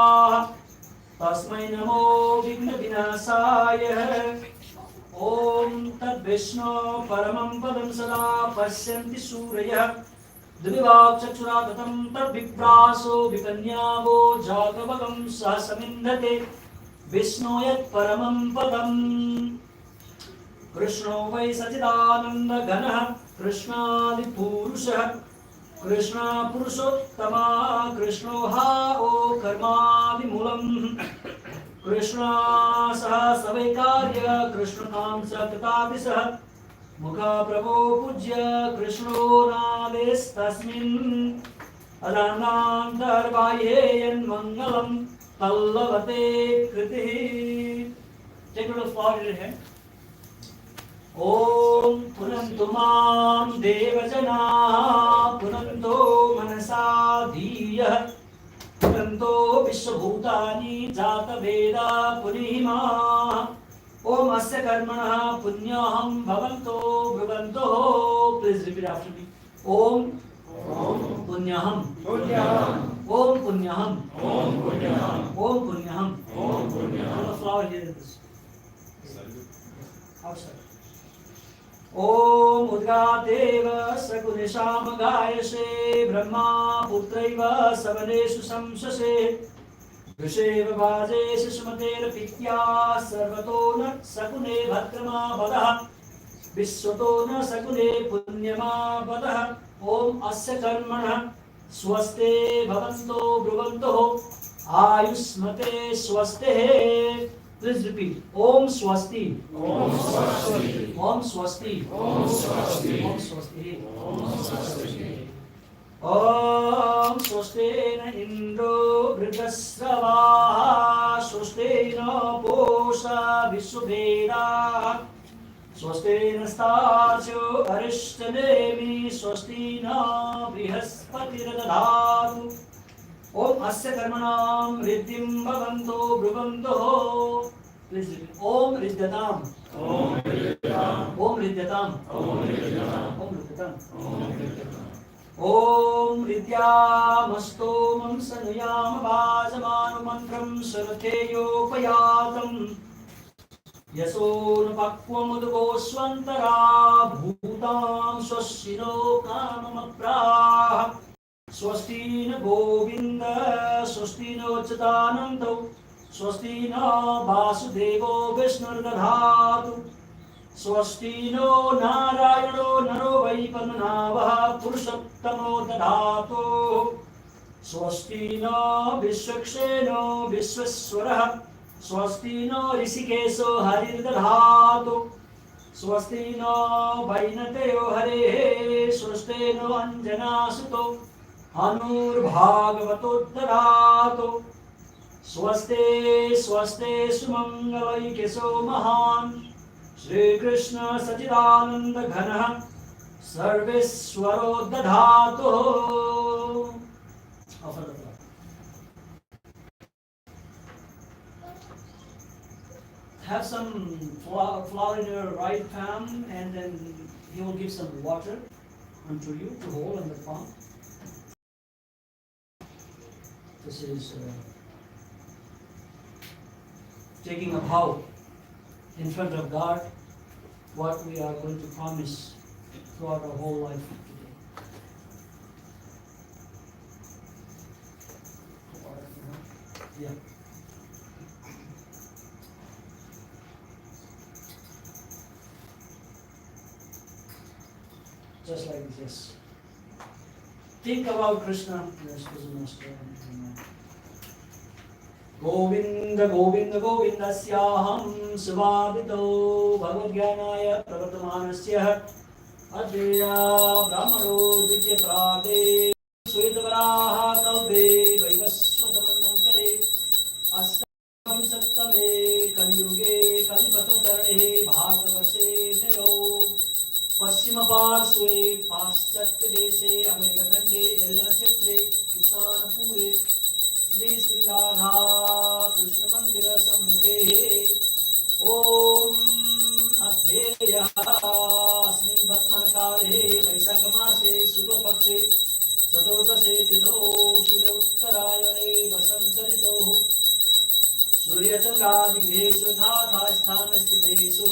तस्मै नमो विघ्नविनाशाय ॐ तद्विष्णो परमं पदं सदा पश्यन्ति सूरयः द्विवाक्चक्षुरागतं तद्विप्रासो विकन्यावो जातवगं सहसमिन्धते विष्णो यत्परमं पदम् कृष्णो वै सच्चिदानन्दघनः कृष्णादिपुरुषः कृष्ण पुरुषोत्तमा कृष्णो हाओ कर्मादिमूलम् कृष्ण सह सवैकार्य कृष्णकां सकृतादिशः मुखा प्रभो पूज्य कृष्णो नादेस्तस्मिन् अदानान्तर्बाह्ये यन्मङ्गलं तल्लवते कृतिः Take a little flower in your hand. ॐ पुनन्तु मां देवजनाः पुनन्तो मनसा धीयः पुनन्तो विश्वभूतानि जातवेदा पुनीमाः ॐ अस्य कर्मणः पुण्यहं भवन्तो ब्रुवन्तो प्लीज रिपीट आफ्टर मी ॐ पुण्यहं ॐ पुण्यहं flower here in this outside ॐ उद्गातेव सकुनिशाम गायसे ब्रह्मा पुत्रैव सवनेषु संशसे ऋषेव वाजेषु सुमतेर्पित्या सर्वतो न सकुने भद्रमा वदः विश्वतो न सकुने पुण्यमा वदः ॐ अस्य कर्मणः स्वस्ते भवन्तो ब्रुवन्तो आयुष्मते स्वस्तेः Please repeat. Om Swasti. Om Swasti. Om Swasti. Om Swasti. Om Swasti. Om Swasti. Om Swastena Indro Vritasravaha Swastena Posha Vishubheda Swastena Starcho Arishtanemi Swastina Brihaspatiradadhatu Om Asya Karmanam Riddhim Bhavanto Brubhanto Please repeat. Om Riddhatam. Om Riddhatam. Om Riddhatam. Om Riddhatam. Om Riddhatam. Om Riddhyamasto Sanuyam Vajamanu Mantram Saratheyopayatam Yason Pakvamudgosvantara Bhutam Swasino Kamamaprah स्वस्ति न गोविंद स्वस्ति no चिदानंदो स्वस्ति न वासुदेवो विष्णुर्दधातु स्वस्ति no नारायणो नरो वै पद्मनाभः पुरुषोत्तमो दधातु स्वस्ति न विश्वक्सेनो विश्वेश्वरः स्वस्ति न ऋषिकेशो हरिर्दधातु स्वस्ति न वैनतेयो हरेः स्वस्ति न अंजनासुतो अनुर्भागवतो ददातु स्वस्ते स्वस्ते सुमंगलैकेशो महान् श्रीकृष्ण सच्चिदानंद घनः सर्वेश्वरो दधातु Have some flour in your right palm and then he will give some water. unto you to hold on the palm. This is taking a vow in front of God what we are going to promise throughout our whole life today. Yeah. Just like this. Think about Krishna. Yes, Master. Govinda Govinda Govindasyaham Subhadito Bhagavad-gyanaya Pravartamanasya Adreya Brahmano Ditya Prade Svetavaraha Kalpe Vaivaswatamanantare Astam Sattame Kaliyuge Kalipatadarne Bhartavarshe Nero Paschima Parshve Paschatya Dese America Khande Yarjana Kshetre Kusana Pure Shri Sri Radha Krishna Mandira Sammukhe Om Adheya Asmin Bhatman Kale Vaisakha Mase Sukla Pakshe Chaturdase Titho Surya Uttarayane Vasanta Rito Surya Chandradi Grihesu Thatha Sthana Sthitesu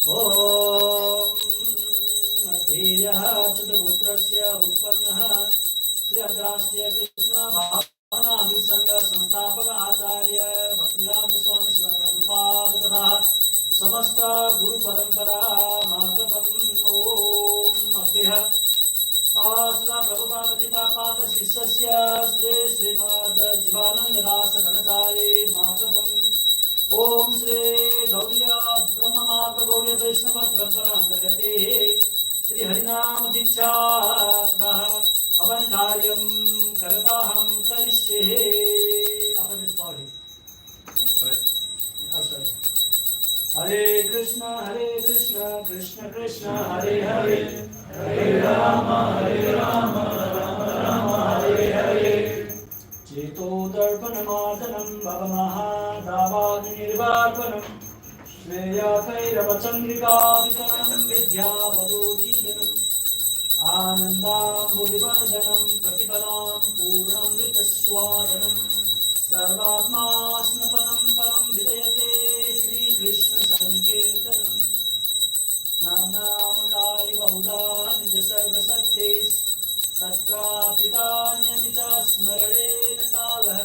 Om Adheya Chatuputrasya Utpannaha Sri Adrasya Krishna Bhavana Amisanga Sanstapaka Acharya Bhaktiraj Swami Srila Prabhupada Tha Samasta Guru Parampara Margatam Om Adheya Srila Prabhupada Kripa Patra Sisasya Sri Srimad Jivananda Dasa Dhanacharya Margatam Om Sri Gauriya Brahma Marga Gauriya Vaishnava Parampara Antargate Sri Harinam Dikshatra Avan Karyam Karataham Karishye. Upon his body. Outside. Hare Krishna, Krishna Krishna, Hare Hare, Hare Rama, Rama Rama, Hare Hare. Cheto Darpanamardanam Bhavamaha Davad Nirvarpanam Shreya Kairava Chandrika Vitaranam Vidya Vado Jidanam Anandam Buddhivardhanam Pratipalam Purnam Vitaswadanam Sarvatma Snapanam Param Vidayate Shri Krishna Sankirtanam Namnam Kali Bahuda Nija Sarva Saktis Tatra Pitanyamita Smarane Kala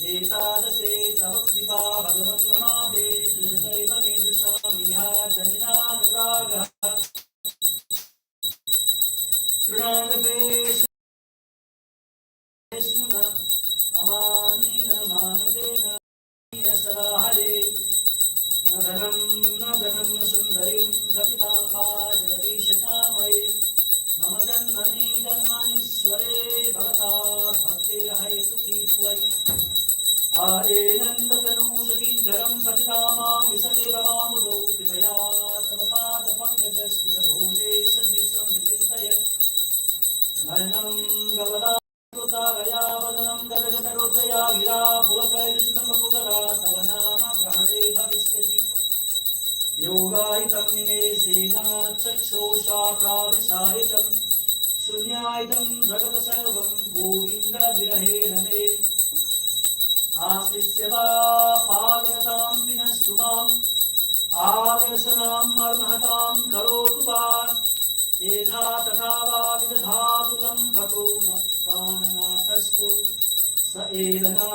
Etadase Tava Kripa Bhagavan Mamabe Tursaiva Medusamiha Janina Nuraga Trunadabe Suna Amanina Manadena Sadahare Nadanam Sundarim Kapitamba Jagdishakamai Mama Janmani Janmanisware Bhagata Bhakti Rahayatuki Twai Arenanda Tanujakin Karam Patitamam Visadeva Mamudo Kripaya Tavapada Pankajas Visadode Sadrisam Vichintaya Nayanam Gavada Gaya Vadanam Gadagata Rodaya Gira Pulaka Ilusitam Pukara Tavanama Grahane Bhavishyati Yogahitam Nimesena Chakshosha Pravisayitam Sunyayitam Jagata Sarvam Govinda Virahena Me Asrisyava Pagaratam Pinastumam Adarsanam Marmahatam Karotu Va Edha Tathava Vidadhatulam Pato Prananathastu Sa Edana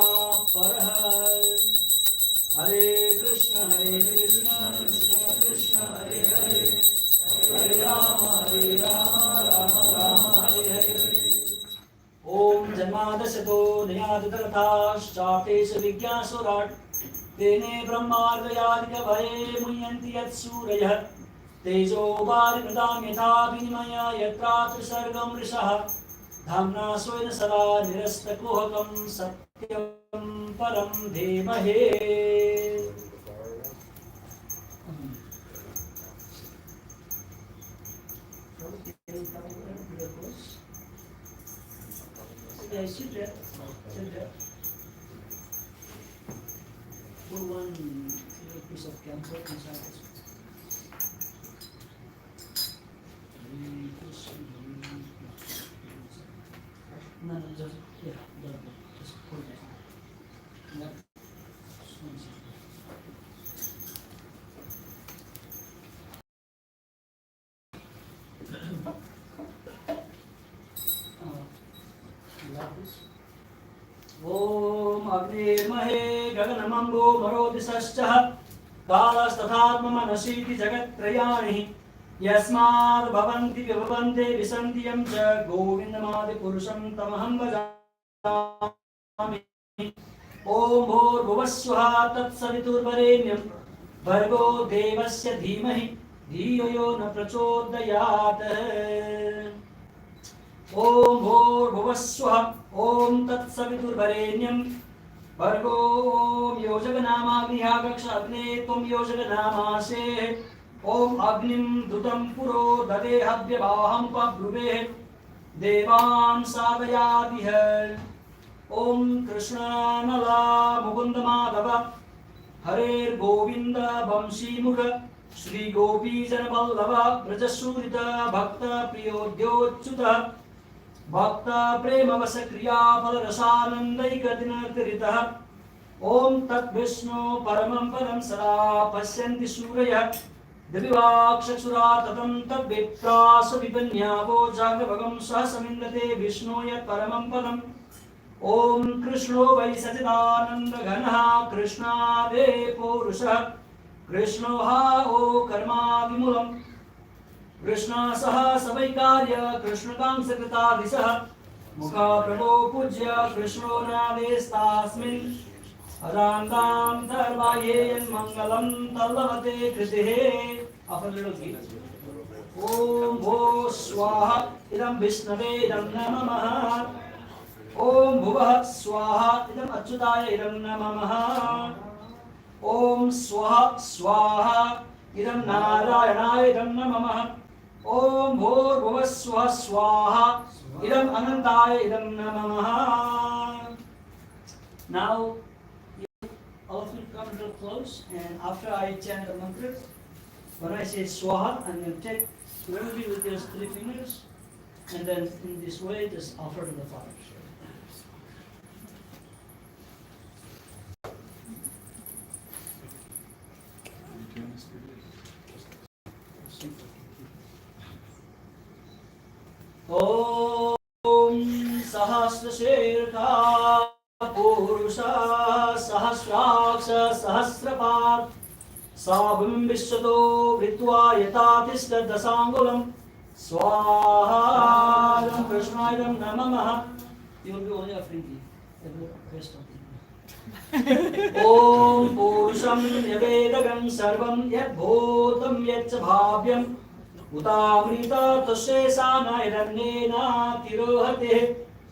Parahar Hare Krishna, Krishna Krishna, Hare Hare, Hare Rama, Rama Rama, Hare Hare. Om Janmadasyato Niyaditarathashchate Savigyasorat Tene Brahmargayadika Bhaye Muyanti Yatsurayah Tejo Varinudam Yatha Vinimaya Yatra Sargam Rishaha Dhamna Swena Sada Nirastakuhakam Satyam Param Dhemahe. Sit there. Put one piece of camphor inside this. No, no, just, yeah, just hold it. Yep. Just 1 second. You like this? ॐ अग्निर्महे गगनमम्बो मरोदिशश्चः कालस्तथात्ममनशीति जगत्त्रयाणि यस्माद् भवन्ति विभवन्ते विसन्ति यं च गोविन्दमादिपुरुषं तमहं भजामि ॐ भूर्भुवः स्वः तत्सवितुर्वरेण्यं भर्गो देवस्य धीमहि धियो यो न प्रचोदयात् ॐ भूर्भुवः स्वः ॐ तत्सवितुर्वरेण्यं भर्गो योजगनामाग्निहागक्ष अग्ने त्वं योजगनामासे ॐ अग्निं दुतं पुरो ददे हव्यवाहं पब्रुवे देवान् साधयादिह ॐ कृष्णनला मुकुन्दमाधव हरेर्गोविन्द वंशीमुख श्रीगोपीजनवल्लभ व्रजसूरित भक्तप्रियोद्योच्युत भक्त प्रेमवश क्रियाफलरसानन्दैकदिनतिरितः ॐ तद्विष्णु परमं पदं सदा पश्यन्ति सूरयः दिव्यवाक्चक्षुरा ततं तद्विप्रास विपन्यावो जागृभगं सहसमिन्दते विष्णो यत् परमं पदम् ॐ कृष्णो वै सच्चिदानन्दघनः कृष्णादे पौरुषः कृष्णो हा ओ कर्मादिमूलम् कृष्ण सह सबैकार्य कृष्णकांसकृतादिशः मुखा प्रभो पूज्य कृष्णो नादेस्तास्मिन् अदान्तां धर्माये यन्मङ्गलं तल्लभते कृतिः ॐ भो स्वाहा इदं विष्णवे इदं नमः ॐ भुवः स्वाहा इदम् अच्युताय इदं नमः ॐ स्वः स्वाहा इदं नारायणाय इदं नमः ॐ भूर्भुवः स्वः स्वाहा idam anantaya idam namah. Now, all of you come real close, and after I chant the mantra, when I say swaha, I'm going to take literally with those 3 fingers, and then in this way, just offer to the Father. Om Sahasrashirka Purusha Sahasraksha Sahasrapad Sabham Vishwado Vritva Yatatishtha Dasangulam Swaham Krishnayam Namamaha. You will be only offering the rest of it. Om Purusham Yavedagam Sarvam Yad Bhutam Yad Bhavyam Utamrita Tushesana Idannena Tirohate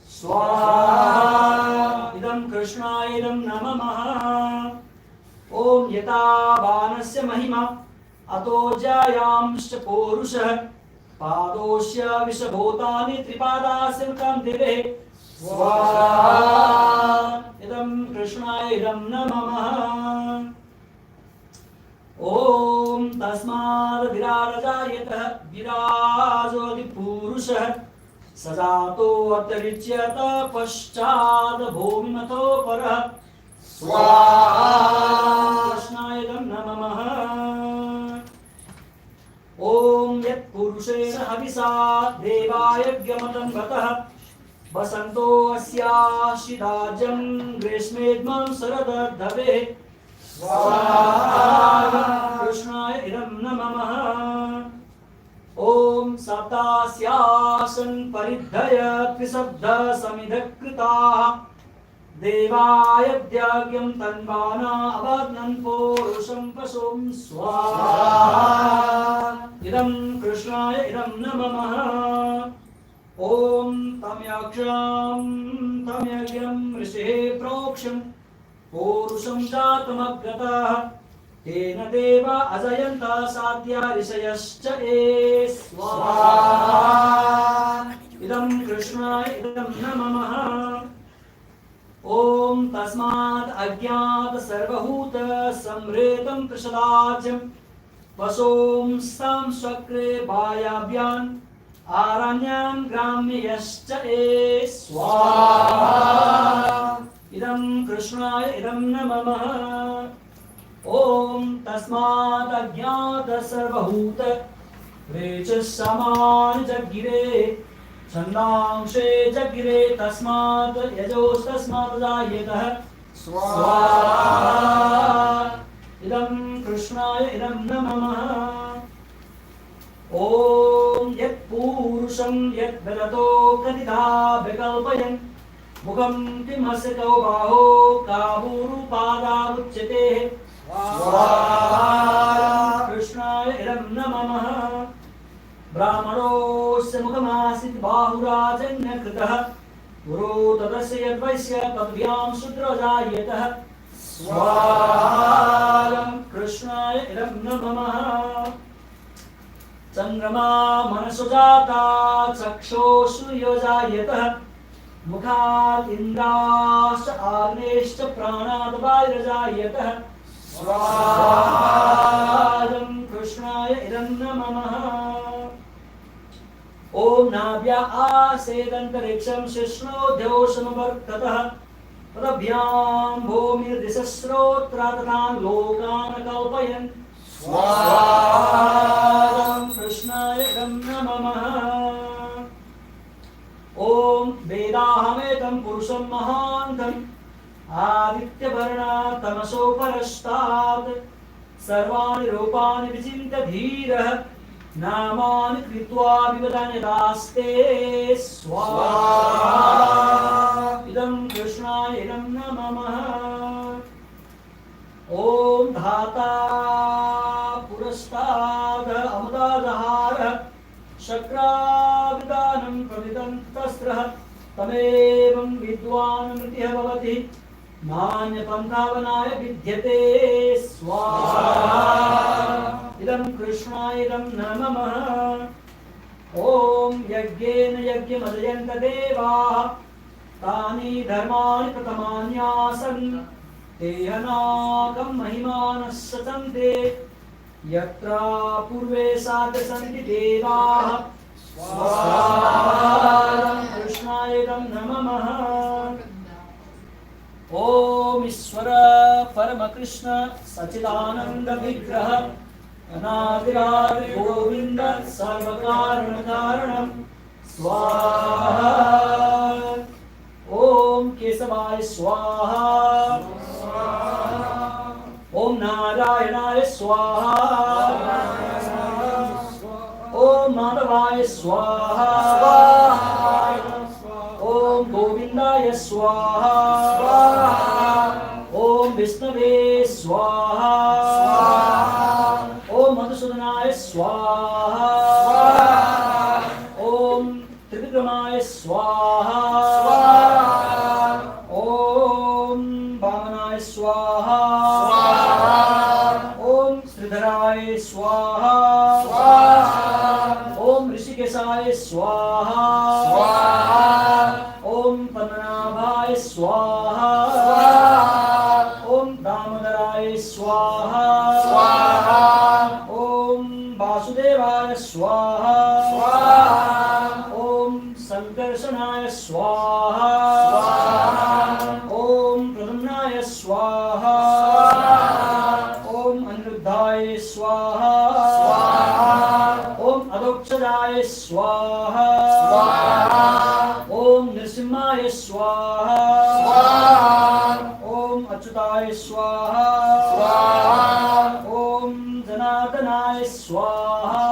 Swaha Idam Krishna Idam Namamaha. Om Yata Vanasya Mahima Atojayamscha Purusha Padosya Vishabhutani Tripada Silkam Dive Swaha Idam Krishna Idam Namamaha. Om Tasmad Virarajayatah Virajodi Purushah Sajato Atarichyata Paschad Bhumimato Parah Swaha Krishnayadam Namamaha. Om Yat Purushena Havisa Devayagyamadam Gatah Basanto Asya Shidajam Greshmedmam Saradar Dhave Swaha Krishnaya idam namamaha. Om Saptasyasan Paridhaya Trisabdha Samidhakrita Devayadyagyam Tanvana Abadnan Purusham Pasum Swaha idam Krishnaya idam namamaha. Om Tamyaksham Tamyagyam Rishe Proksham Purusham Jatamaggatah Tena Deva Ajayanta Satya Rishayascha E Swaha Idam Krishna Idam Namamaha. Om Tasmad Agyat Sarvabhuta Samretam Prashadajam Vasom Sam Shakre Vayabhyan आरण्यं ग्राम्यश्च ए स्वाहा इदं कृष्णाय इदं न ममः ॐ तस्मात् अज्ञात सर्वभूत reach समान जगिरे छन्दांशे जगिरे तस्मात् यजोस्तस्मात् जायेतः स्वाहा इदं कृष्णाय इदं न ममः ॐ यत्पूरुषं यद्ददतो कथिता विकल्पयन् मुखं किमस्य कौ बाहो काबूरुपादा उच्यते स्वाहा कृष्णाय इदं न ममः ब्राह्मणोऽस्य मुखमासीत् बाहुराजन्यकृतः गुरो तदस्य यद्वैश्य तद्भ्यां शूद्रो जायेतः स्वाहा कृष्णाय इदं न ममः चन्द्रमा मनसो जाता चक्षुषु जायेतः मुखात् इन्द्राश्च आग्नेश्च प्राणात् वायुर्जायेतः स्वाहा कृष्णाय इदं न ममः ॐ नाभ्या आसेदन्तरिक्षं शिष्णोद्योषमवर्ततः तदभ्यां भूमिर्दिशस्रोत्रा तथा लोकान् कल्पयन् स्वाहा कृष्णाय इदं न ममः ॐ वेदाहमेतं पुरुषं महान्तम् आदित्यवर्णात् तमसो परस्तात् सर्वाणि रूपाणि विचिन्त्य धीरः नामानि कृत्वा विवदन्यदास्ते स्वाहा इदं कृष्णाय इदं न ममः ॐ धाता पुरस्ताद् अमुदादहारः शक्राविदानं प्रमिदं तस्रः तमेवं विद्वान् मृतिः भवति नान्यपन्थावनाय विद्यते स्वाहा इदं कृष्णाय इदं न ममः ॐ यज्ञेन यज्ञमदयन्त देवाः तानि धर्माणि प्रथमान्यासन् तेहनाकं महिमानः सचन्ते यत्र पूर्वे साध्य सन्ति देवाः स्वाहा कृष्णाय इदं न ममः ॐ ईश्वर परमकृष्ण सच्चिदानन्द विग्रह अनादिरादि गोविन्द सर्वकारण कारणं स्वाहा ॐ केशवाय स्वाहा ॐ नारायणाय स्वाहा ॐ माधवाय स्वाहा ॐ गोविन्दाय स्वाहा ॐ विष्णवे स्वाहा ॐ मधुसूदनाय स्वाहा ॐ त्रिविक्रमाय स्वाहा ॐ वामनाय स्वाहा ॐ श्रीधराय स्वाहा ॐ ऋषिकेशाय स्वाहा ॐ पद्मनाभाय स्वाहा ॐ दामोदराय स्वाहा ॐ वासुदेवाय स्वाहा ॐ संकर्षणाय स्वाहा ॐ प्रद्युम्नाय स्वाहा ॐ अनिरुद्धाय स्वाहा ॐ अधोक्षजाय स्वाहा ॐ नृसिंहाय स्वाहा ॐ अच्युताय स्वाहा ॐ जनार्दनाय स्वाहा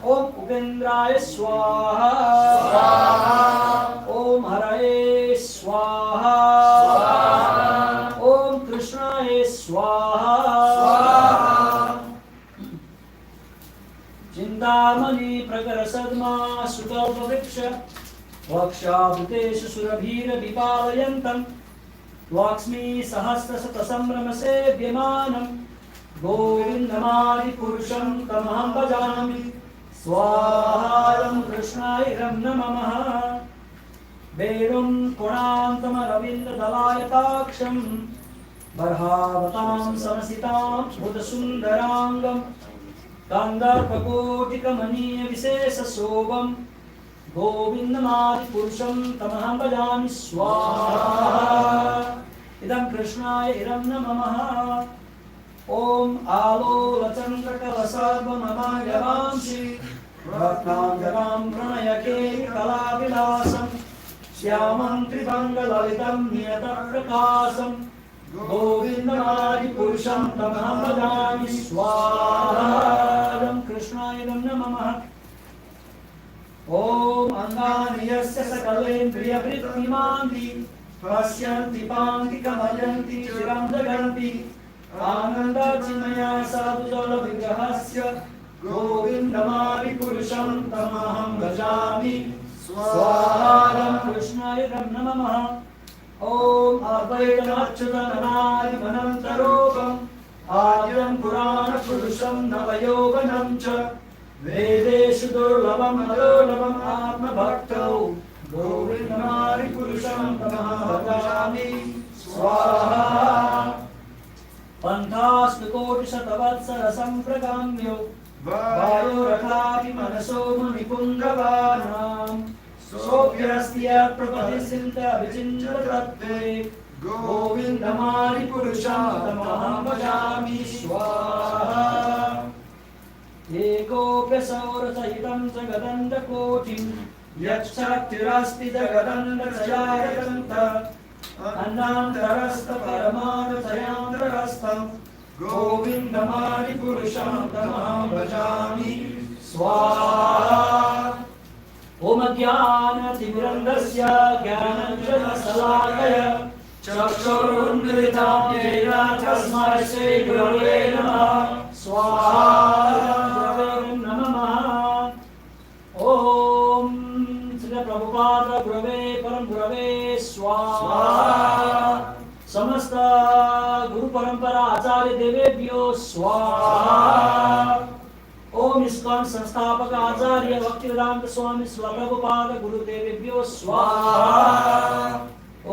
ॐ उपेन्द्राय स्वाहा ॐ हरये स्वाहा ॐ कृष्णाय स्वाहा चिन्तामणि प्रकरसद्मा सुकल्पवृक्ष वक्षाभूतेषु सुरभिरविपालयन्तं लक्ष्मी सहस्रशतसम्भ्रमसेव्यमानं गोविन्दमादिपुरुषं तमहं भजामि स्वाहायं कृष्णाय इदं न ममः वेणुं पुणान्तमरविन्ददलायताक्षं बर्हावतां समसितां बुधसुन्दराङ्गं कन्दर्पकोटिकमनीयविशेषशोभं गोविन्दमादिपुरुषं तमहं भजामि स्वाहा। इदं कृष्णाय इदं नमः। ॐ आलोलचन्द्रकलसर्वममायवांसि रत्नाङ्गनां प्रणयकेलिकलाविलासं श्यामं त्रिभङ्गललितं नियतप्रकाशं गोविन्दमादिपुरुषं तमहं भजामि स्वाहा। इदं कृष्णाय इदं नमः। ॐ अङ्गानि यस्य सकलेन्द्रियवृत्तिमान्ति पश्यन्ति पान्ति कमलन्ति चिरं जगन्ति आनन्दचिन्मया साधुजलविग्रहस्य गोविन्दमादिपुरुषं तमहं भजामि स्वाहा। कृष्णाय नमः। ॐ अद्वैतमच्युतमनादिमनन्तरूपम् आद्यं पुराणपुरुषं नवयौवनं च वेदेषु दुर्लभम् अदुर्लभम् आत्मभक्तौ गोविन्दमादिपुरुषं तमहं भजामि स्वाहा। पन्थास्मिकोटिशतवत्सरसम्प्रगाम्यो वायोरथापि मनसो मुनिपुङ्गवानां सोऽप्यस्ति यत्प्रपदिसिन्धविचिन्ततत्त्वे गोविन्दमादिपुरुषं तमहं भजामि स्वाहा। एकोऽप्यसौरसहितं जगदण्डकोटिं यच्छक्तिरस्ति जगदण्डजयायतन्तः अन्नान्तरस्थपरमाणुतयान्तरस्थं गोविन्दमादिपुरुषं तमहं भजामि स्वाहा। ॐ ज्ञानतिमिरन्दस्य ज्ञानञ्जनशलाकय चक्षुरुन्मिलितं येन तस्मै श्रीगुरवे नमः स्वाहा। गुरवे नमः। ॐ प्रभुपाद गुरवे परम गुरवे स्वाहा। समस्त गुरु परंपरा आचार्य देवेभ्यो स्वाहा। ओम इस्कॉन संस्थापक आचार्य भक्तिवेदांत स्वामी श्री प्रभुपाद गुरुदेवेभ्यो स्वाहा।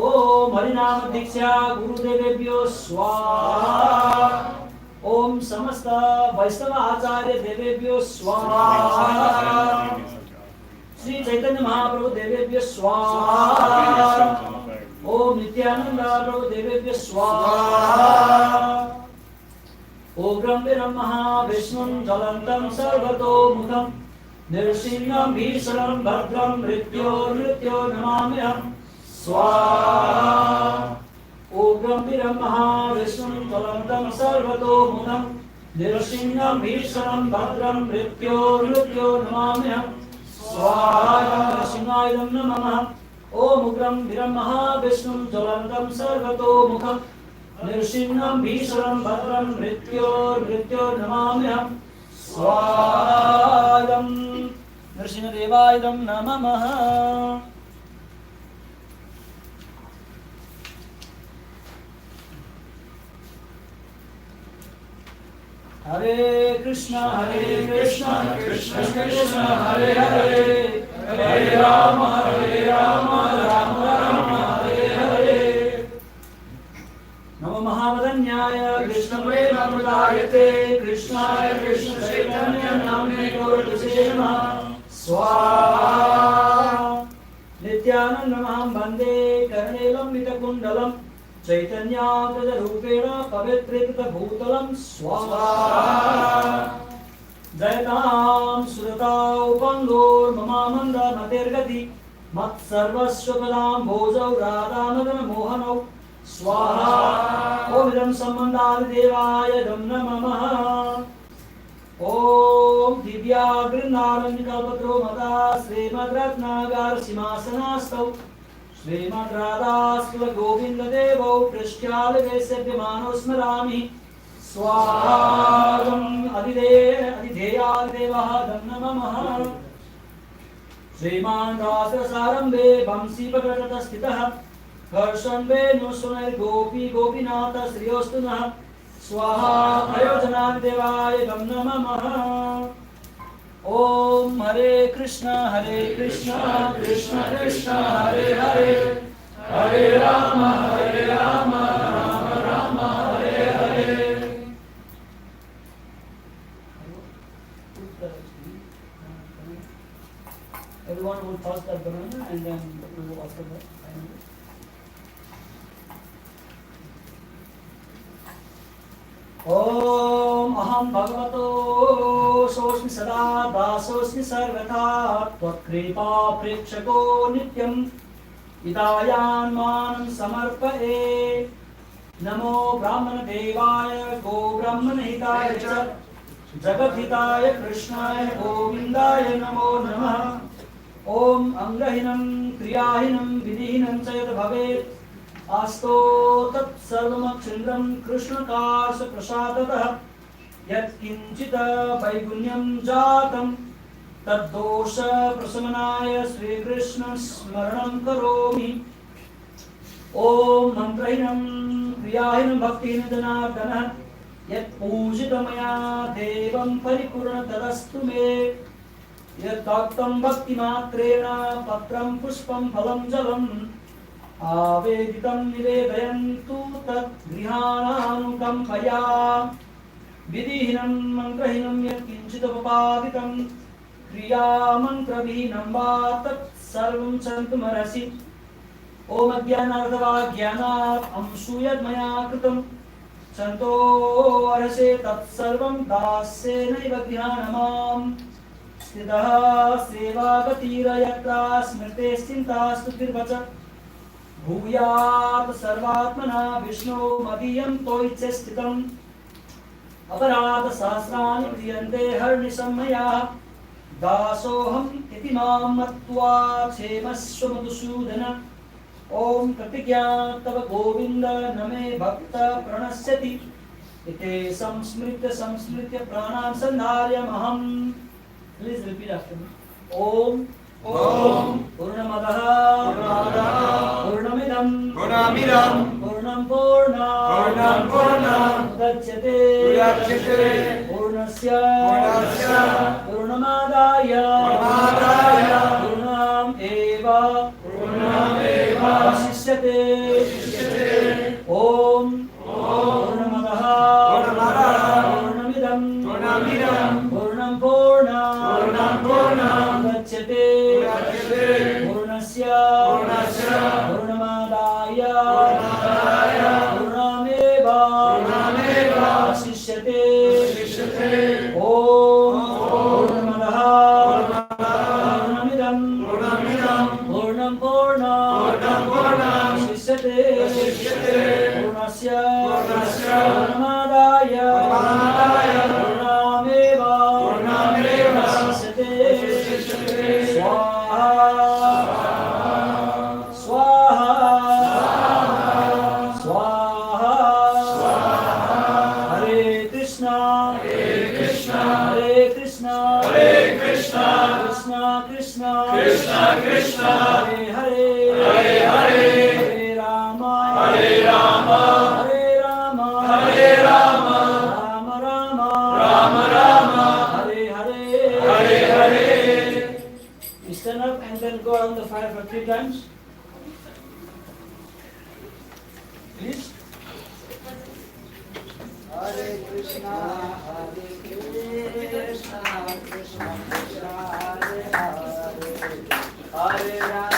ओम हरिनाम दीक्षा गुरुदेवेभ्यो स्वाहा। ओम समस्त वैष्णव आचार्य देवेभ्यो स्वाहा। श्री चैतन्य महाप्रभु देवेभ्यो स्वाहा। ओम नित्यानंद प्रभु देवेभ्यो स्वाहा। उग्रं वीरं महाविष्णुं ज्वलन्तं सर्वतोमुखं नृसिंहं भीषणं भद्रं मृत्यो नमाम्यहं स्वाहा। उग्रं वीरं महाविष्णुं ज्वलन्तं सर्वतोमुखं नृसिंहं भीषणं भद्रं मृत्यो नमाम्यहं स्वाहा। नृसिंहाय नमः। ओम उग्रं वीरं महाविष्णुं ज्वलन्तं सर्वतोमुखं नृसिंहं भीषणं भद्रं मृत्यो नमाम्यहं स्वाहा। नृसिंहदेवाय नमः। हरे कृष्णा कृष्ण कृष्ण हरे हरे हरे राम राम राम हरे हरे। नमो महावदन्याय कृष्णप्रेमप्रदायते कृष्णाय कृष्ण चैतन्य नाम्ने गौरसे नमः स्वाहा। नित्यानन्दमहं वन्दे कर्णेलम्बितकुण्डलं चैतन्यामृतरूपेण पवित्रीकृतभूतलं स्वाहा। जयतां सुरतां पङ्गोर्ममामन्दमतिर्गति मत्सर्वस्वपदां भोजौ राधामदनमोहनौ स्वाहा। ओमिदं सम्बन्धादिदेवाय नमः। ॐ दिव्यागृह्णारण्यकल्पतरो मदा श्रीमद्रत्नागार सिंहासनास्तौ श्रीमद्राधास्कुलगोविन्ददेवौ पृष्ट्यालवेशव्यमानौ स्मरामि स्वाहा। अधिधेयादिदेवः नमः। श्रीमान् रासरसारम्भे वंशीपकटतः स्थितः हर्षं वेणुसुनैर्गोपी गोपीनाथ श्रियोऽस्तु नः स्वाहा। प्रयोजनादेवाय नमः। ओम हरे Krishna Krishna Krishna Hare Hare Hare Ram Ram Ram Hare Hare. Everyone will toss that banana and then we will offer that. Om aham bhagavato sosmi sada dasosmi sarvata tvakripa prekshako nityam idayan manam samarpaye namo brahmana devaya go brahmana hitaya cha jagat hitaya krishnaya govindaya namo namah Om angrahinam kriyahinam vidhinam cha yad bhavet Asto tat sarvamakshindram Krishna karsa prasadatah Yat kinchita vaigunyam jatam Tad dosha prasamanaya Sri Krishna smaranam karomi Om mantrahinam kriyahinam bhaktine janardana Yat pujita maya devam paripurna tadastu me Yat bhaktam bhakti matrena patram pushpam phalam jalam Aveditam nivedayantu tat grihananukambaya Vidihinam mantrahinam yat kinchitapapaditam Kriya mantravihinam va tat sarvam chantumarasi Om ajnanardava jnanat amsuyad maya kritam Chanto arase tat sarvam dasye naiva dhyanamam Sthidah sevagatīra yatra smrte stintastu tirvaca Bhūyāt sarvātmana Vishnu madiyam toice sthitam Aparāda sāsrāni kriyante harnisam maya Dasoham iti mam mattvā chemasva madhusūdana Om pratigya tava govinda name bhakta pranasyati Ite samsmritya pranam sandharya maham Please repeat after me. Om Purnamadaha Purnamidam Purnam Purna Udachyate Purnasya Purnamadaya Purnam Eva Vasishyate Om Purnamadaha Purnamidam Purnam Purna Udachyate Purnasya Purnamadaya Purnameva Vasishyate Om Purnamadaha Purnamidam Purnam Purna Vasishyate Purnasya Purnamadaya Purnameva Krishna Hare Hare Hare Rama Hare Rama Rama Rama Hare Hare. You stand up and then go around the fire for 3 times. Please. Hare Krishna Krishna Krishna Hare Hare Hare Rama